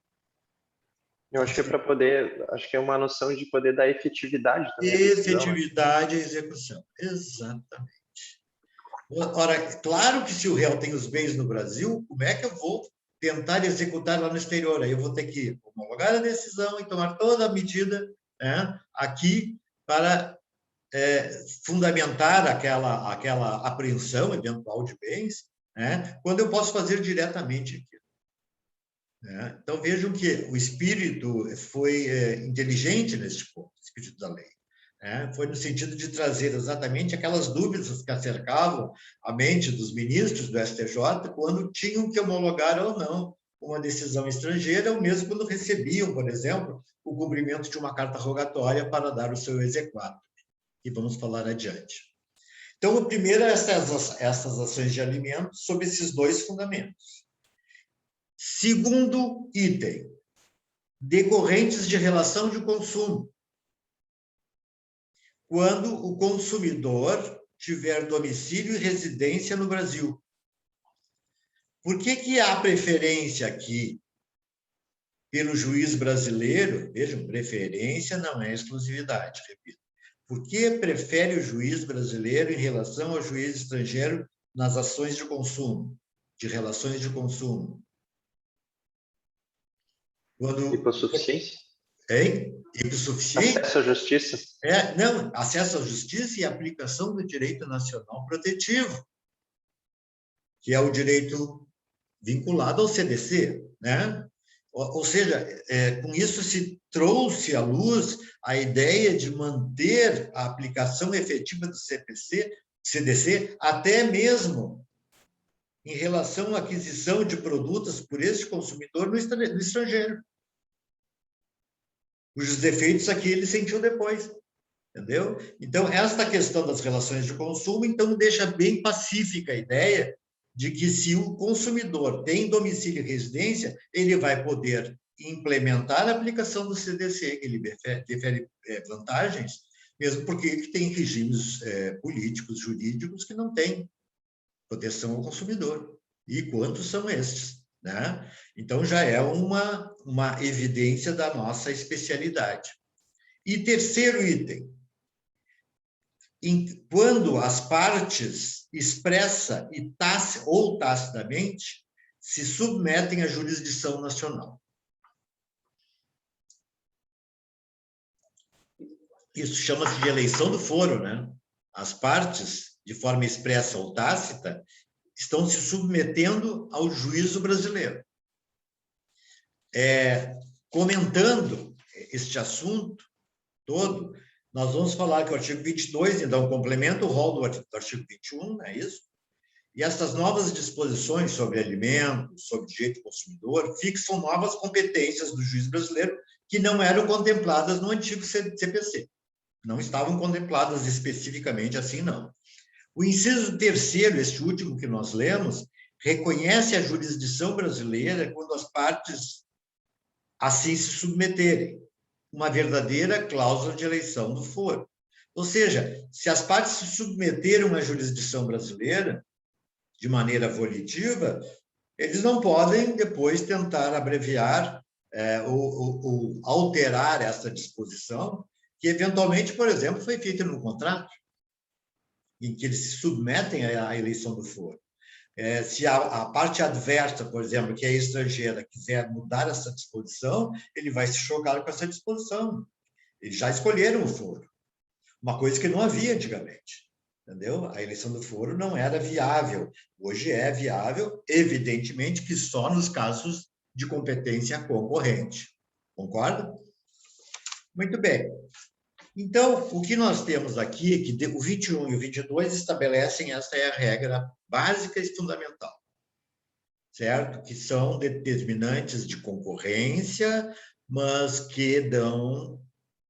Eu acho que é para poder, acho que é uma noção de poder dar efetividade também. Efetividade à execução, exatamente. Ora, claro que se o réu tem os bens no Brasil, como é que eu vou tentar executar lá no exterior? Aí eu vou ter que homologar a decisão e tomar toda a medida, né, aqui para fundamentar aquela apreensão eventual de bens, né, quando eu posso fazer diretamente aqui. Né? Então, vejam que o espírito foi inteligente nesse ponto, o espírito da lei. Né? Foi no sentido de trazer exatamente aquelas dúvidas que acercavam a mente dos ministros do STJ quando tinham que homologar ou não uma decisão estrangeira, ou mesmo quando recebiam, por exemplo, o cumprimento de uma carta rogatória para dar o seu exequatur. E vamos falar adiante. Então, o primeiro é essas ações de alimentos sob esses 2 fundamentos. Segundo item, decorrentes de relação de consumo. Quando o consumidor tiver domicílio e residência no Brasil. Por que há preferência aqui pelo juiz brasileiro? Vejam, preferência não é exclusividade, repito. Por que prefere o juiz brasileiro em relação ao juiz estrangeiro nas ações de consumo, de relações de consumo? Hipossuficiência? Hein? Hipossuficiente? Acesso à justiça? Não, acesso à justiça e aplicação do direito nacional protetivo, que é o direito vinculado ao CDC, né? Ou seja, com isso se trouxe à luz a ideia de manter a aplicação efetiva do CDC, até mesmo em relação à aquisição de produtos por esse consumidor no estrangeiro. Cujos defeitos aqui ele sentiu depois, entendeu? Então, esta questão das relações de consumo, então, deixa bem pacífica a ideia de que se o consumidor tem domicílio e residência, ele vai poder implementar a aplicação do CDC, que ele defere vantagens, mesmo porque tem regimes políticos, jurídicos, que não têm proteção ao consumidor. E quantos são estes? Né? Então, já é uma evidência da nossa especialidade. E terceiro item, quando as partes, expressa ou tacitamente, se submetem à jurisdição nacional. Isso chama-se de eleição do foro, né? As partes, de forma expressa ou tácita, estão se submetendo ao juízo brasileiro. Comentando este assunto todo, nós vamos falar que o artigo 22, então, complementa o rol do artigo 21, não é isso? E essas novas disposições sobre alimentos, sobre direito do consumidor, fixam novas competências do juiz brasileiro que não eram contempladas no antigo CPC. Não estavam contempladas especificamente assim, não. O inciso terceiro, este último que nós lemos, reconhece a jurisdição brasileira quando as partes assim se submeterem. Uma verdadeira cláusula de eleição do foro. Ou seja, se as partes se submeteram à jurisdição brasileira de maneira volitiva, eles não podem depois tentar abreviar ou alterar essa disposição, que eventualmente, por exemplo, foi feita no contrato, em que eles se submetem à eleição do foro. Se a parte adversa, por exemplo, que é estrangeira, quiser mudar essa disposição, ele vai se chocar com essa disposição. Eles já escolheram o foro. Uma coisa que não havia antigamente, entendeu? A eleição do foro não era viável. Hoje é viável, evidentemente que só nos casos de competência concorrente. Concorda? Muito bem. Então, o que nós temos aqui é que o 21 e o 22 estabelecem, essa é a regra básica e fundamental, certo? Que são determinantes de concorrência, mas que dão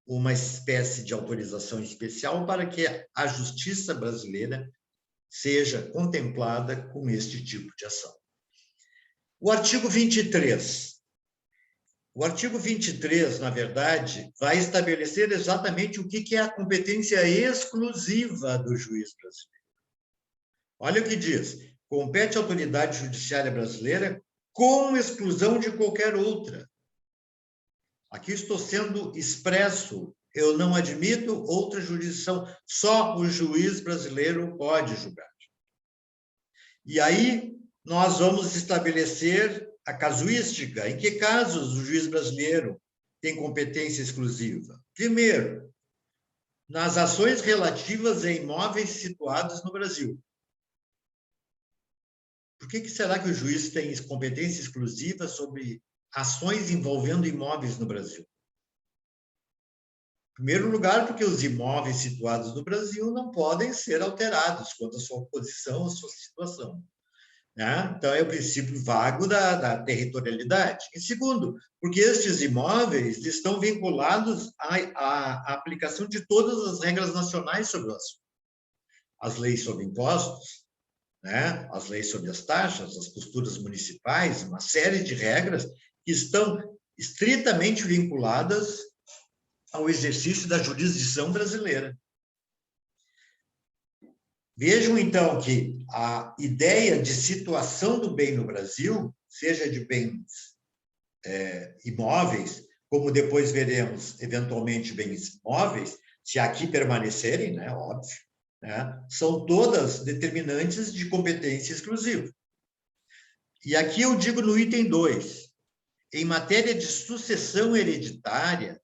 uma espécie de autorização especial para que a justiça brasileira seja contemplada com este tipo de ação. O artigo 23. O artigo 23, na verdade, vai estabelecer exatamente o que é a competência exclusiva do juiz brasileiro. Olha o que diz: compete à autoridade judiciária brasileira com exclusão de qualquer outra. Aqui estou sendo expresso. Eu não admito outra jurisdição. Só o juiz brasileiro pode julgar. E aí nós vamos estabelecer a casuística. Em que casos o juiz brasileiro tem competência exclusiva? Primeiro, nas ações relativas a imóveis situados no Brasil. Por que será que o juiz tem competência exclusiva sobre ações envolvendo imóveis no Brasil? Em primeiro lugar, porque os imóveis situados no Brasil não podem ser alterados quanto à sua posição, à sua situação. Né? Então, é o princípio vago da territorialidade. E segundo, porque estes imóveis estão vinculados à aplicação de todas as regras nacionais sobre o assunto. As leis sobre impostos, né? As leis sobre as taxas, as posturas municipais, uma série de regras que estão estritamente vinculadas ao exercício da jurisdição brasileira. Vejam, então, que a ideia de situação do bem no Brasil, seja de bens imóveis, como depois veremos, eventualmente, bens móveis, se aqui permanecerem, né, óbvio, né, são todas determinantes de competência exclusiva. E aqui eu digo no item 2, em matéria de sucessão hereditária,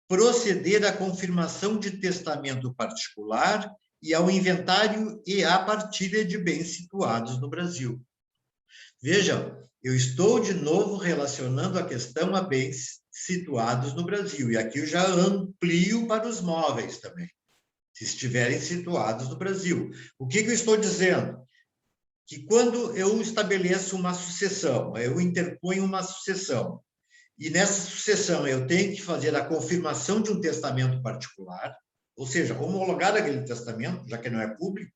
proceder à confirmação de testamento particular e ao inventário e à partilha de bens situados no Brasil. Vejam, eu estou de novo relacionando a questão a bens situados no Brasil, e aqui eu já amplio para os móveis também, se estiverem situados no Brasil. O que eu estou dizendo? Que quando eu estabeleço uma sucessão, eu interponho uma sucessão, e nessa sucessão eu tenho que fazer a confirmação de um testamento particular, ou seja, homologar aquele testamento, já que não é público,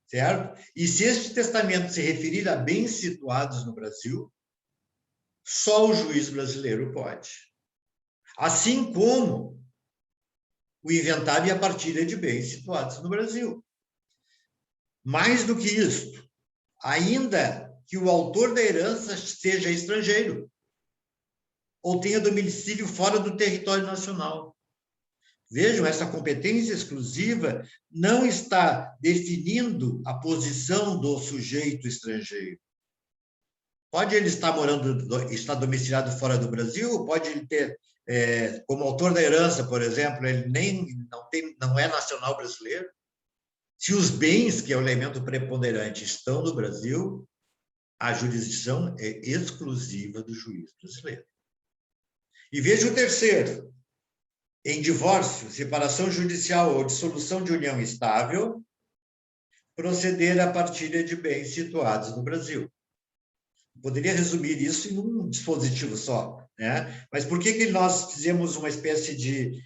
certo? E se este testamento se referir a bens situados no Brasil, só o juiz brasileiro pode. Assim como o inventário e a partilha de bens situados no Brasil. Mais do que isto, ainda que o autor da herança seja estrangeiro ou tenha domicílio fora do território nacional. Vejam, essa competência exclusiva não está definindo a posição do sujeito estrangeiro. Pode ele estar estar domiciliado fora do Brasil, pode ele ter, como autor da herança, por exemplo, ele não é nacional brasileiro. Se os bens, que é o elemento preponderante, estão no Brasil, a jurisdição é exclusiva do juiz brasileiro. E veja o terceiro. Em divórcio, separação judicial ou dissolução de união estável, proceder à partilha de bens situados no Brasil. Poderia resumir isso em um dispositivo só, né? Mas por que nós fizemos uma espécie de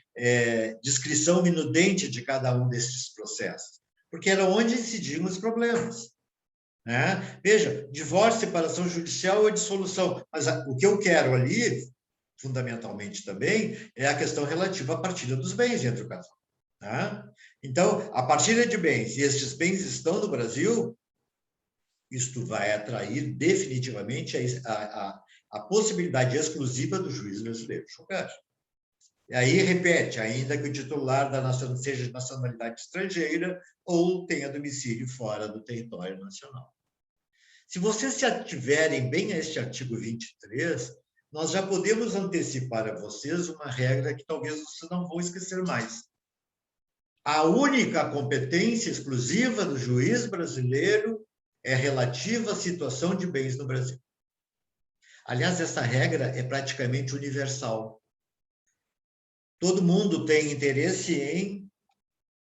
descrição minudente de cada um desses processos? Porque era onde incidiam os problemas, né? Veja, divórcio, separação judicial ou dissolução. Mas o que eu quero ali, fundamentalmente também, é a questão relativa à partilha dos bens entre o casal. Né? Então, a partilha de bens, e estes bens estão no Brasil, isto vai atrair definitivamente a possibilidade exclusiva do juiz brasileiro julgar. E aí, repete, ainda que o titular seja de nacionalidade estrangeira ou tenha domicílio fora do território nacional. Se vocês se ativerem bem a este artigo 23, nós já podemos antecipar a vocês uma regra que talvez vocês não vão esquecer mais. A única competência exclusiva do juiz brasileiro é relativa à situação de bens no Brasil. Aliás, essa regra é praticamente universal. Todo mundo tem interesse em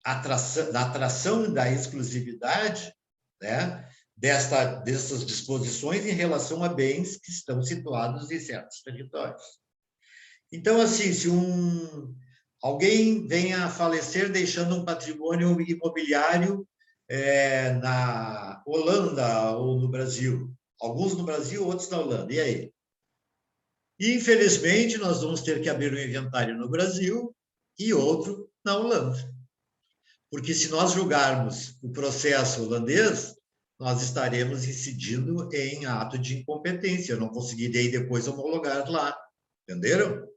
atração da exclusividade, né, dessas disposições em relação a bens que estão situados em certos territórios. Então, assim, se alguém venha a falecer deixando um patrimônio imobiliário na Holanda ou no Brasil, alguns no Brasil, outros na Holanda, e aí? Infelizmente, nós vamos ter que abrir um inventário no Brasil e outro na Holanda. Porque se nós julgarmos o processo holandês, nós estaremos incidindo em ato de incompetência. Eu não conseguirei depois homologar lá. Entenderam?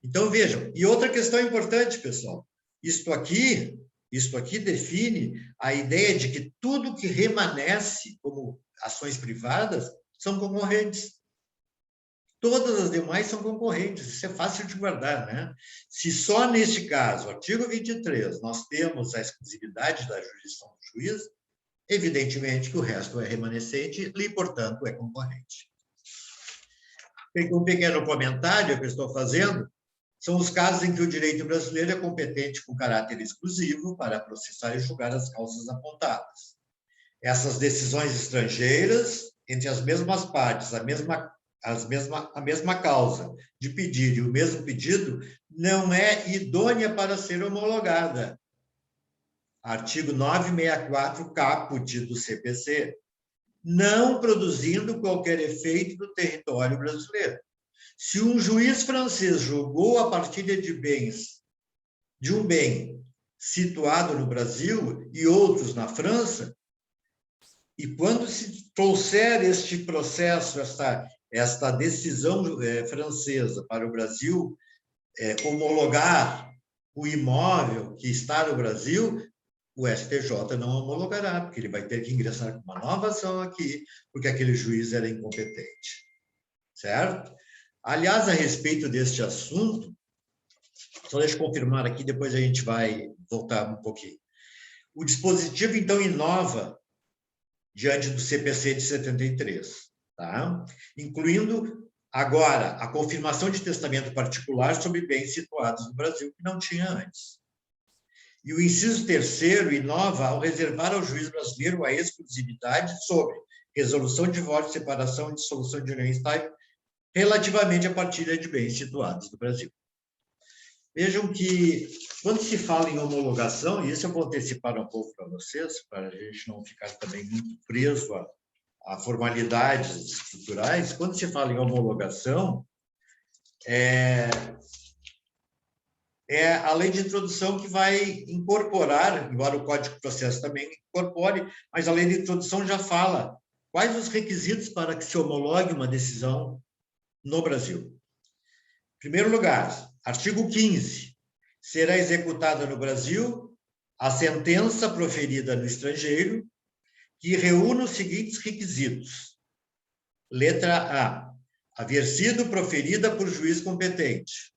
Então, vejam. E outra questão importante, pessoal. Isto aqui define a ideia de que tudo que remanesce como ações privadas são concorrentes. Todas as demais são concorrentes, isso é fácil de guardar, né? Se só neste caso, artigo 23, nós temos a exclusividade da jurisdição do juiz, evidentemente que o resto é remanescente e, portanto, é concorrente. Um pequeno comentário que eu estou fazendo são os casos em que o direito brasileiro é competente com caráter exclusivo para processar e julgar as causas apontadas. Essas decisões estrangeiras, entre as mesmas partes, a mesma causa de pedir e o mesmo pedido, não é idônea para ser homologada. Artigo 964, caput do CPC, não produzindo qualquer efeito no território brasileiro. Se um juiz francês julgou a partilha de bens de um bem situado no Brasil e outros na França, e quando se trouxer este processo, esta decisão francesa para o Brasil homologar o imóvel que está no Brasil, o STJ não homologará, porque ele vai ter que ingressar com uma nova ação aqui, porque aquele juiz era incompetente. Certo? Aliás, a respeito deste assunto, só deixa eu confirmar aqui, depois a gente vai voltar um pouquinho. O dispositivo, então, inova diante do CPC de 73, tá? Incluindo, agora, a confirmação de testamento particular sobre bens situados no Brasil, que não tinha antes. E o inciso 3º inova ao reservar ao juiz brasileiro a exclusividade sobre resolução de divórcio, separação e dissolução de união estável relativamente à partilha de bens situados no Brasil. Vejam que, quando se fala em homologação, e isso eu vou antecipar um pouco para vocês, para a gente não ficar também muito preso a formalidades estruturais, quando se fala em homologação, é a lei de introdução que vai incorporar, embora o Código de Processo também incorpore, mas a lei de introdução já fala quais os requisitos para que se homologue uma decisão no Brasil. Em primeiro lugar, artigo 15. Será executada no Brasil a sentença proferida no estrangeiro que reúne os seguintes requisitos. Letra A. Haver sido proferida por juiz competente.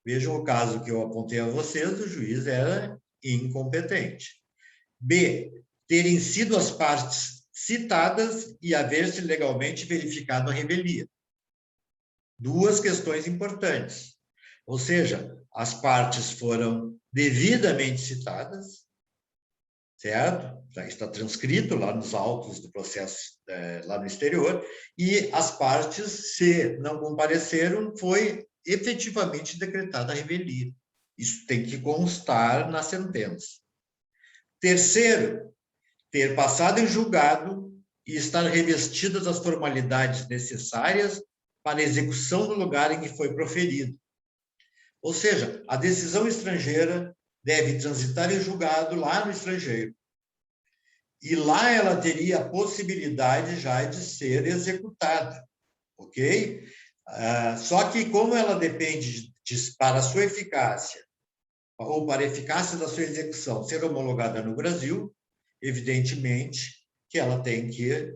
Vejam o caso que eu apontei a vocês, o juiz era incompetente. B. Terem sido as partes citadas e haver-se legalmente verificado a revelia. Duas questões importantes. Ou seja, as partes foram devidamente citadas, certo? Já está transcrito lá nos autos do processo lá no exterior, e as partes, se não compareceram, foi efetivamente decretada a revelia. Isso tem que constar na sentença. Terceiro, ter passado em julgado e estar revestidas das formalidades necessárias para a execução do lugar em que foi proferido. Ou seja, a decisão estrangeira deve transitar em julgado lá no estrangeiro. E lá ela teria a possibilidade já de ser executada, ok? Só que como ela depende para a sua eficácia, ou para a eficácia da sua execução ser homologada no Brasil, evidentemente que ela tem que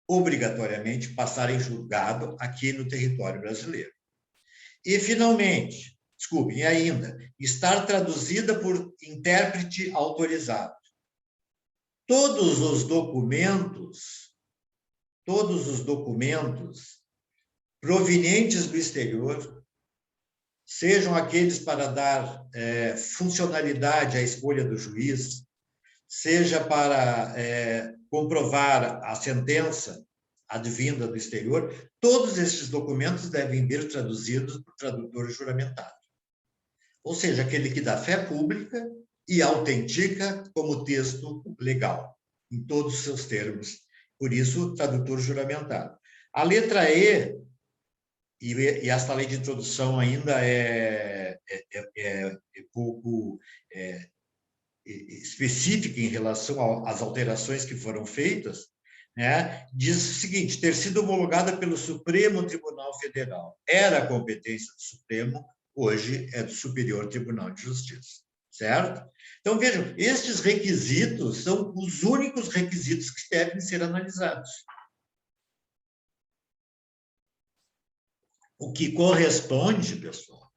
obrigatoriamente passar em julgado aqui no território brasileiro. E, finalmente, desculpem, ainda, estar traduzida por intérprete autorizado. Todos os documentos provenientes do exterior, sejam aqueles para dar funcionalidade à escolha do juiz, seja para comprovar a sentença advinda do exterior, todos estes documentos devem vir traduzidos por tradutor juramentado. Ou seja, aquele que dá fé pública e autentica como texto legal, em todos os seus termos. Por isso, tradutor juramentado. A letra E, e esta lei de introdução ainda é pouco específica em relação às alterações que foram feitas, né, diz o seguinte: ter sido homologada pelo Supremo Tribunal Federal. Era a competência do Supremo, hoje é do Superior Tribunal de Justiça, certo? Então, vejam, estes requisitos são os únicos requisitos que devem ser analisados. O que corresponde, pessoal,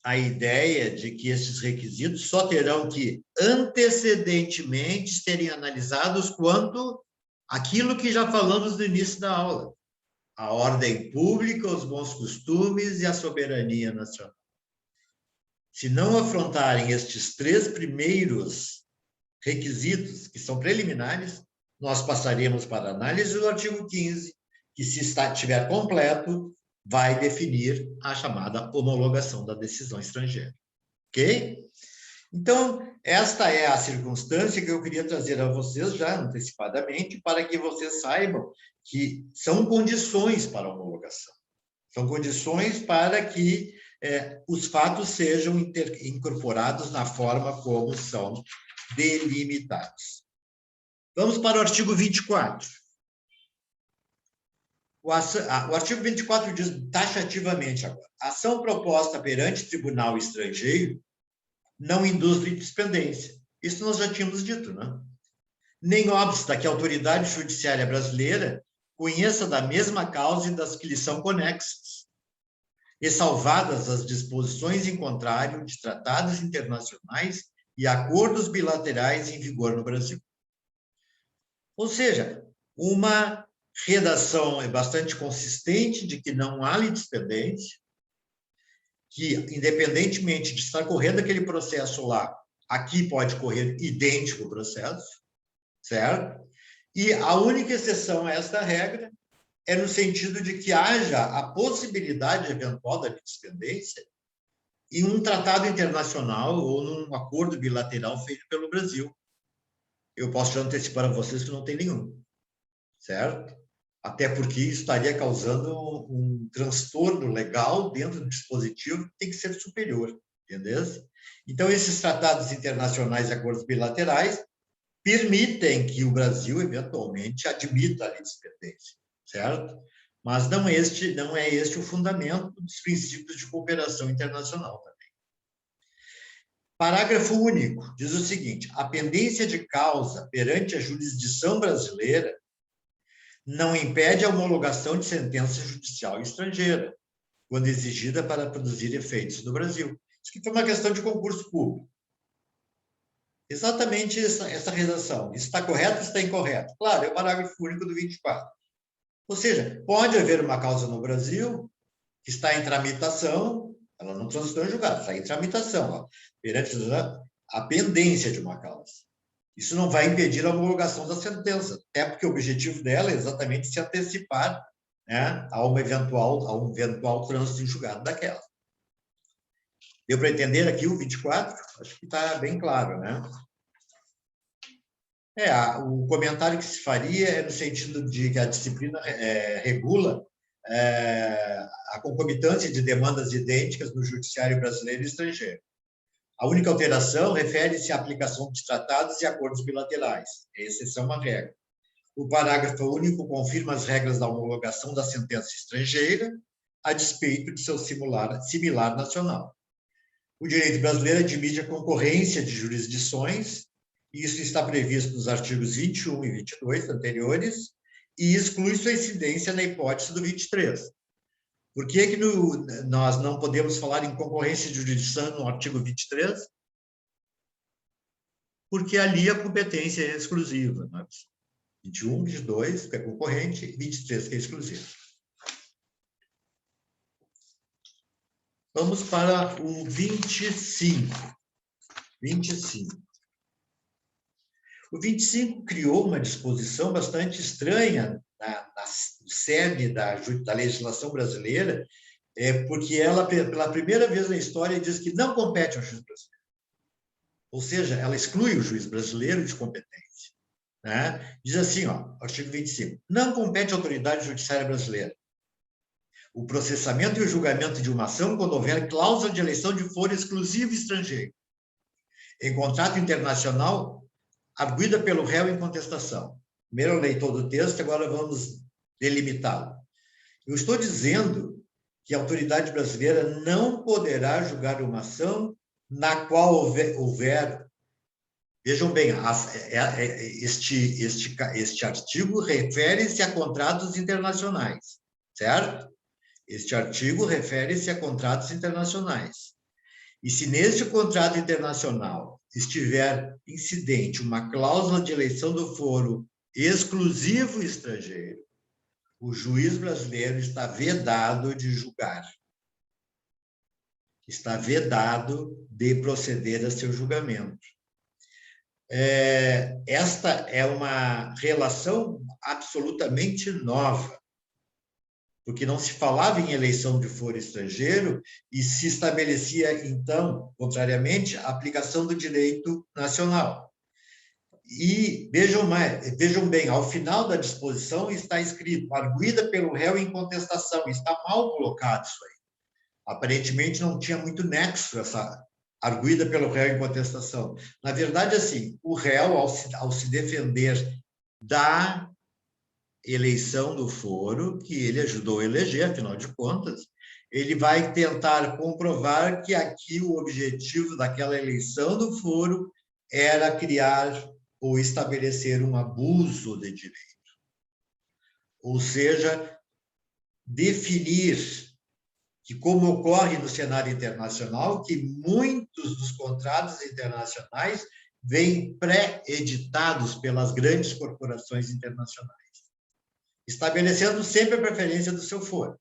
a ideia de que esses requisitos só terão que antecedentemente serem analisados quanto aquilo que já falamos no início da aula: a ordem pública, os bons costumes e a soberania nacional. Se não afrontarem estes 3 primeiros requisitos, que são preliminares, nós passaremos para a análise do artigo 15, que, se estiver completo, vai definir a chamada homologação da decisão estrangeira. Ok? Então, esta é a circunstância que eu queria trazer a vocês já antecipadamente, para que vocês saibam que são condições para a homologação. São condições para que os fatos sejam incorporados na forma como são delimitados. Vamos para o artigo 24. O artigo 24 diz taxativamente agora, a ação proposta perante tribunal estrangeiro não induz litispendência. Isso nós já tínhamos dito, né? Nem obsta que a autoridade judiciária brasileira conheça da mesma causa e das que lhe são conexas, ressalvadas as disposições em contrário de tratados internacionais e acordos bilaterais em vigor no Brasil. Ou seja, uma redação bastante consistente de que não há litispendência, que, independentemente de estar correndo aquele processo lá, aqui pode correr idêntico o processo, certo? E a única exceção a esta regra é no sentido de que haja a possibilidade eventual da litispendência em um tratado internacional ou num acordo bilateral feito pelo Brasil. Eu posso já antecipar a vocês que não tem nenhum, certo? Até porque isso estaria causando um transtorno legal dentro do dispositivo que tem que ser superior, entendeu? Então, esses tratados internacionais e acordos bilaterais permitem que o Brasil, eventualmente, admita a litispendência, certo? Mas não é este o fundamento dos princípios de cooperação internacional também. Parágrafo único, diz o seguinte, a pendência de causa perante a jurisdição brasileira não impede a homologação de sentença judicial estrangeira, quando exigida para produzir efeitos no Brasil. Isso aqui foi uma questão de concurso público. Exatamente essa redação. Isso está correto ou está incorreto? Claro, é o parágrafo único do 24. Ou seja, pode haver uma causa no Brasil que está em tramitação, ela não transitou em julgado, está em tramitação, ó, perante a pendência de uma causa. Isso não vai impedir a homologação da sentença, até porque o objetivo dela é exatamente se antecipar, né, a um eventual trânsito em julgado daquela. Deu para entender aqui o 24? Acho que está bem claro, né? O comentário que se faria é no sentido de que a disciplina regula a concomitância de demandas idênticas no judiciário brasileiro e estrangeiro. A única alteração refere-se à aplicação de tratados e acordos bilaterais. Essa é uma regra. O parágrafo único confirma as regras da homologação da sentença estrangeira, a despeito de seu similar nacional. O direito brasileiro admite a concorrência de jurisdições, e isso está previsto nos artigos 21 e 22 anteriores, e exclui sua incidência na hipótese do 23. Por que nós não podemos falar em concorrência de jurisdição no artigo 23? Porque ali a competência é exclusiva. Né? 21, 22, que é concorrente, e 23, que é exclusivo. Vamos para o 25. 25. O 25 criou uma disposição bastante estranha na sede da legislação brasileira, porque ela, pela primeira vez na história, diz que não compete ao juiz brasileiro. Ou seja, ela exclui o juiz brasileiro de competência. Né? Diz assim, ó, artigo 25, não compete à autoridade judiciária brasileira o processamento e o julgamento de uma ação quando houver cláusula de eleição de foro exclusivo estrangeiro, em contrato internacional arguida pelo réu em contestação. Primeiro eu leio todo o texto, agora vamos delimitá-lo. Eu estou dizendo que a autoridade brasileira não poderá julgar uma ação na qual houver... Vejam bem, este artigo refere-se a contratos internacionais, certo? Este artigo refere-se a contratos internacionais. E se neste contrato internacional estiver incidente uma cláusula de eleição do foro exclusivo estrangeiro, o juiz brasileiro está vedado de julgar. Está vedado de proceder a seu julgamento. Esta é uma relação absolutamente nova, porque não se falava em eleição de foro estrangeiro e se estabelecia, então, contrariamente, a aplicação do direito nacional. E vejam bem, ao final da disposição está escrito, arguida pelo réu em contestação, está mal colocado isso aí. Aparentemente não tinha muito nexo essa arguida pelo réu em contestação. Na verdade, assim, o réu, ao se defender da eleição do foro, que ele ajudou a eleger, afinal de contas, ele vai tentar comprovar que aqui o objetivo daquela eleição do foro era criar ou estabelecer um abuso de direito. Ou seja, definir que, como ocorre no cenário internacional, que muitos dos contratos internacionais vêm pré-editados pelas grandes corporações internacionais, estabelecendo sempre a preferência do seu foro.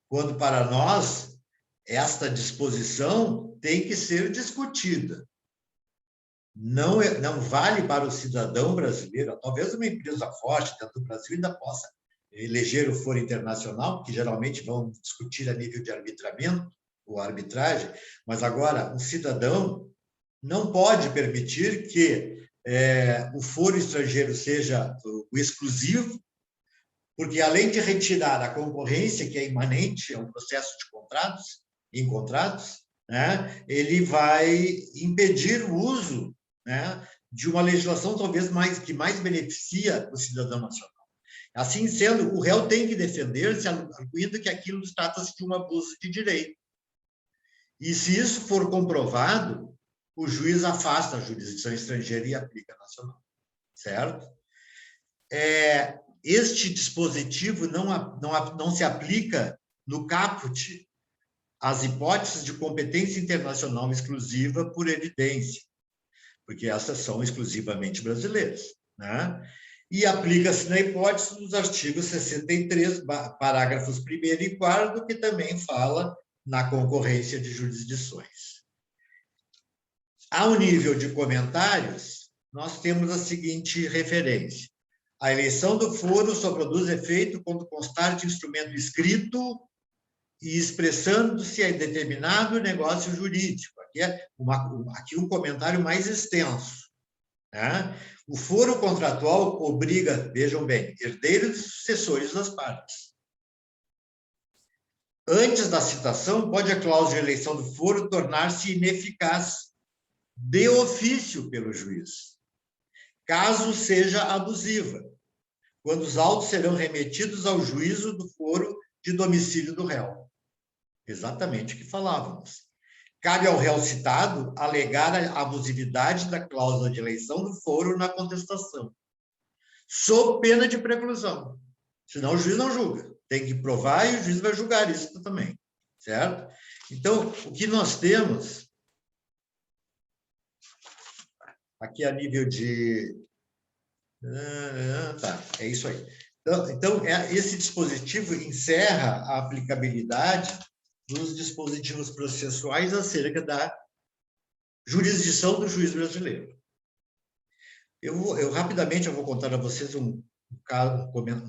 Quando, para nós, esta disposição tem que ser discutida. Não vale para o cidadão brasileiro, talvez uma empresa forte dentro do Brasil ainda possa eleger o foro internacional, que geralmente vão discutir a nível de arbitramento ou arbitragem, mas agora um cidadão não pode permitir que o foro estrangeiro seja o exclusivo, porque além de retirar a concorrência, que é imanente a um processo de contratos, em contratos, né, ele vai impedir o uso, né, de uma legislação talvez que mais beneficia o cidadão nacional. Assim sendo, o réu tem que defender-se, arguindo que aquilo trata-se de um abuso de direito. E se isso for comprovado, o juiz afasta a jurisdição estrangeira e aplica a nacional, certo? Este dispositivo não se aplica no caput às hipóteses de competência internacional exclusiva por evidência, porque essas são exclusivamente brasileiras, né? E aplica-se na hipótese dos artigos 63, parágrafos 1º e 4º, que também fala na concorrência de jurisdições. Ao nível de comentários, nós temos a seguinte referência. A eleição do foro só produz efeito quando constar de instrumento escrito e expressando-se a determinado negócio jurídico. Aqui um comentário mais extenso, né? O foro contratual obriga, vejam bem, herdeiros e sucessores das partes. Antes da citação, pode a cláusula de eleição do foro tornar-se ineficaz de ofício pelo juiz, caso seja abusiva, quando os autos serão remetidos ao juízo do foro de domicílio do réu. Exatamente o que falávamos. Cabe ao réu citado alegar a abusividade da cláusula de eleição do foro na contestação, sob pena de preclusão. Senão o juiz não julga. Tem que provar e o juiz vai julgar isso também, certo? Então, o que nós temos aqui a nível de... Tá, é isso aí. Então, esse dispositivo encerra a aplicabilidade dos dispositivos processuais acerca da jurisdição do juiz brasileiro. Eu rapidamente vou contar a vocês um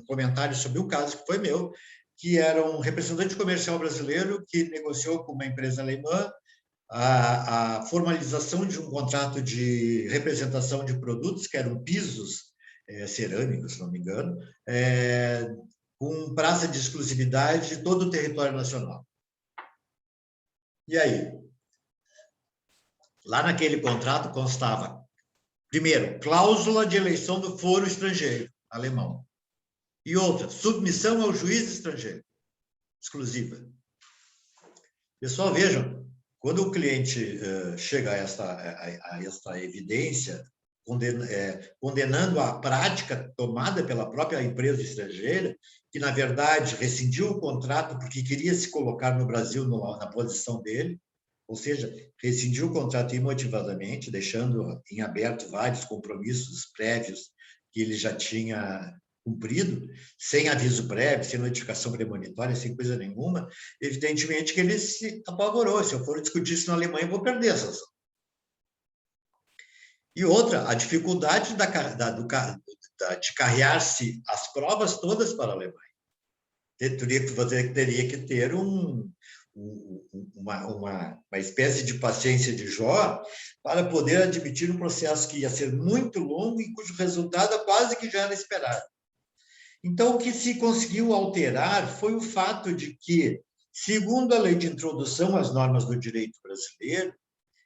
comentário sobre um caso que foi meu, que era um representante comercial brasileiro que negociou com uma empresa alemã a formalização de um contrato de representação de produtos, que eram pisos cerâmicos, se não me engano, com praça de exclusividade de todo o território nacional. E aí? Lá naquele contrato constava, primeiro, cláusula de eleição do foro estrangeiro, alemão. E outra, submissão ao juiz estrangeiro, exclusiva. Pessoal, vejam, quando o cliente chega a esta evidência, condenando a prática tomada pela própria empresa estrangeira, que, na verdade, rescindiu o contrato porque queria se colocar no Brasil na posição dele, ou seja, rescindiu o contrato imotivadamente, deixando em aberto vários compromissos prévios que ele já tinha cumprido, sem aviso prévio, sem notificação premonitória, sem coisa nenhuma, evidentemente que ele se apavorou. Se eu for discutir isso na Alemanha, eu vou perder essa ação. E outra, a dificuldade de carrear-se as provas todas para a Alemanha. Você teria que ter uma espécie de paciência de Jó para poder admitir um processo que ia ser muito longo e cujo resultado quase que já era esperado. Então, o que se conseguiu alterar foi o fato de que, segundo a lei de introdução às normas do direito brasileiro,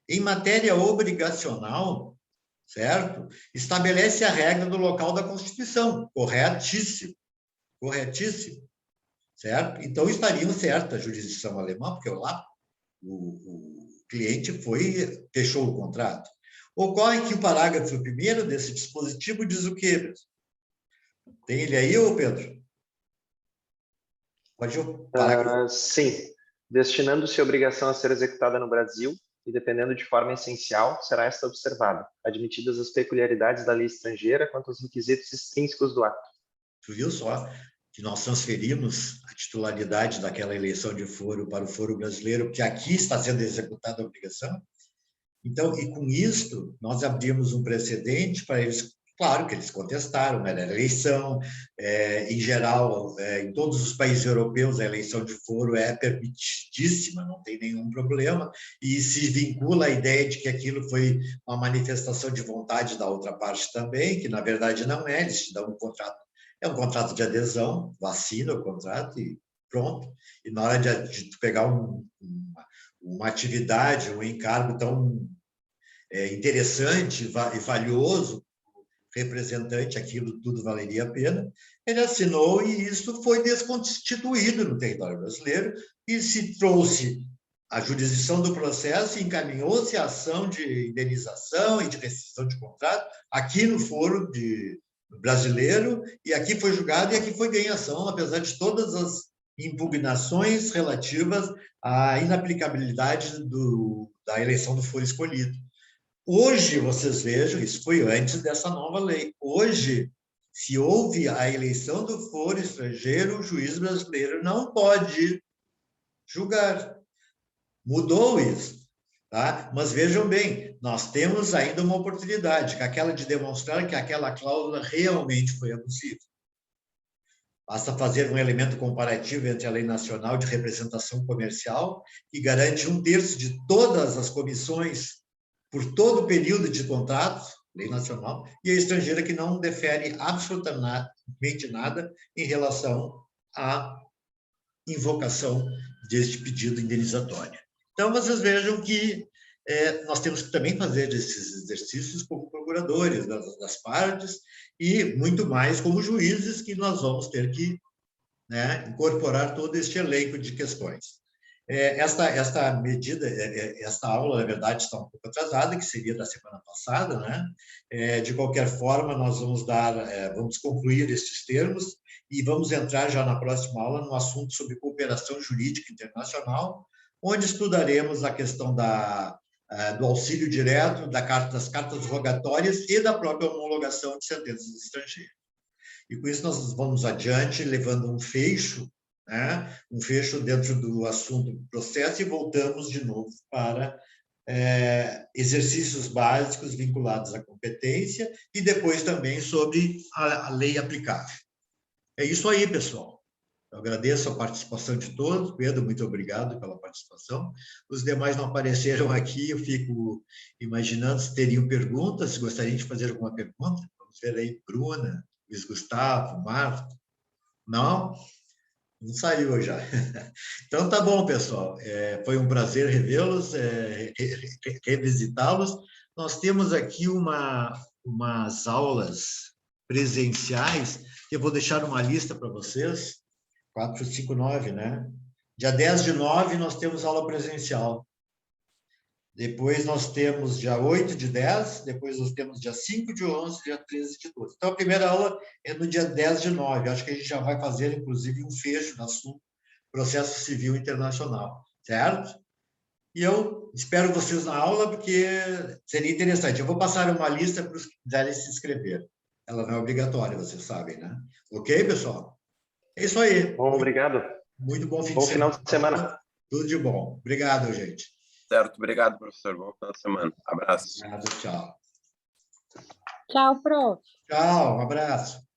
em matéria obrigacional, certo? Estabelece a regra do local da Constituição, corretíssimo, corretíssimo, certo? Então, estariam certa a jurisdição alemã, porque lá o cliente fechou o contrato. Ocorre que o parágrafo 1º desse dispositivo diz o quê, Pedro? Tem ele aí, ô Pedro? Pode ir o parágrafo. Sim. Destinando-se a obrigação a ser executada no Brasil e dependendo de forma essencial, será esta observada, admitidas as peculiaridades da lei estrangeira quanto aos requisitos extrínsecos do ato. Tu viu só que nós transferimos a titularidade daquela eleição de foro para o foro brasileiro, porque aqui está sendo executada a obrigação? Então, e com isto, nós abrimos um precedente para eles. Claro que eles contestaram, era eleição, em geral, em todos os países europeus, a eleição de foro é permitidíssima, não tem nenhum problema, e se vincula a ideia de que aquilo foi uma manifestação de vontade da outra parte também, que na verdade não é, eles te dão um contrato, é um contrato de adesão, assina o contrato e pronto. E na hora de pegar uma atividade, um encargo tão interessante e valioso, representante, aquilo tudo valeria a pena, ele assinou e isso foi desconstituído no território brasileiro e se trouxe a jurisdição do processo e encaminhou-se a ação de indenização e de rescisão de contrato aqui no foro brasileiro e aqui foi julgado e aqui foi ganha ação, apesar de todas as impugnações relativas à inaplicabilidade da eleição do foro escolhido. Hoje, vocês vejam, isso foi antes dessa nova lei. Hoje, se houve a eleição do foro estrangeiro, o juiz brasileiro não pode julgar. Mudou isso, tá? Mas vejam bem, nós temos ainda uma oportunidade, que é aquela de demonstrar que aquela cláusula realmente foi abusiva. Basta fazer um elemento comparativo entre a Lei Nacional de Representação Comercial, que garante 1/3 de todas as comissões por todo o período de contrato, lei nacional, e a estrangeira que não defere absolutamente nada em relação à invocação deste pedido indenizatório. Então, vocês vejam que nós temos que também fazer esses exercícios como procuradores das partes e muito mais como juízes, que nós vamos ter que incorporar todo este elenco de questões. Esta medida, esta aula, na verdade, está um pouco atrasada, que seria da semana passada, né? De qualquer forma, nós vamos concluir estes termos e vamos entrar já na próxima aula no assunto sobre cooperação jurídica internacional, onde estudaremos a questão do auxílio direto, das cartas rogatórias e da própria homologação de sentenças estrangeiras. E com isso nós vamos adiante, levando um fecho dentro do assunto do processo e voltamos de novo para exercícios básicos vinculados à competência e depois também sobre a lei aplicável. É isso aí, pessoal. Eu agradeço a participação de todos. Pedro, muito obrigado pela participação. Os demais não apareceram aqui, eu fico imaginando se teriam perguntas, se gostariam de fazer alguma pergunta. Vamos ver aí, Bruna, Luiz Gustavo, Marco. Não? Não saiu já. Então, tá bom, pessoal. Foi um prazer revê-los, revisitá-los. Nós temos aqui umas aulas presenciais. Eu vou deixar uma lista para vocês. 4, 5, 9, né? Dia 10 de 9, nós temos aula presencial. Depois nós temos dia 8 de 10, depois nós temos dia 5 de 11, dia 13 de 12. Então, a primeira aula é no dia 10 de 9. Acho que a gente já vai fazer, inclusive, um fecho do assunto processo civil internacional, certo? E eu espero vocês na aula, porque seria interessante. Eu vou passar uma lista para os que quiserem se inscrever. Ela não é obrigatória, vocês sabem, né? Ok, pessoal? É isso aí. Bom, obrigado. Muito bom fim Bom de semana. final de semana. Tudo de bom. Obrigado, gente. Certo, obrigado, professor. Bom final de semana. Abraço. Obrigado, tchau. Tchau, prof. Tchau, um abraço.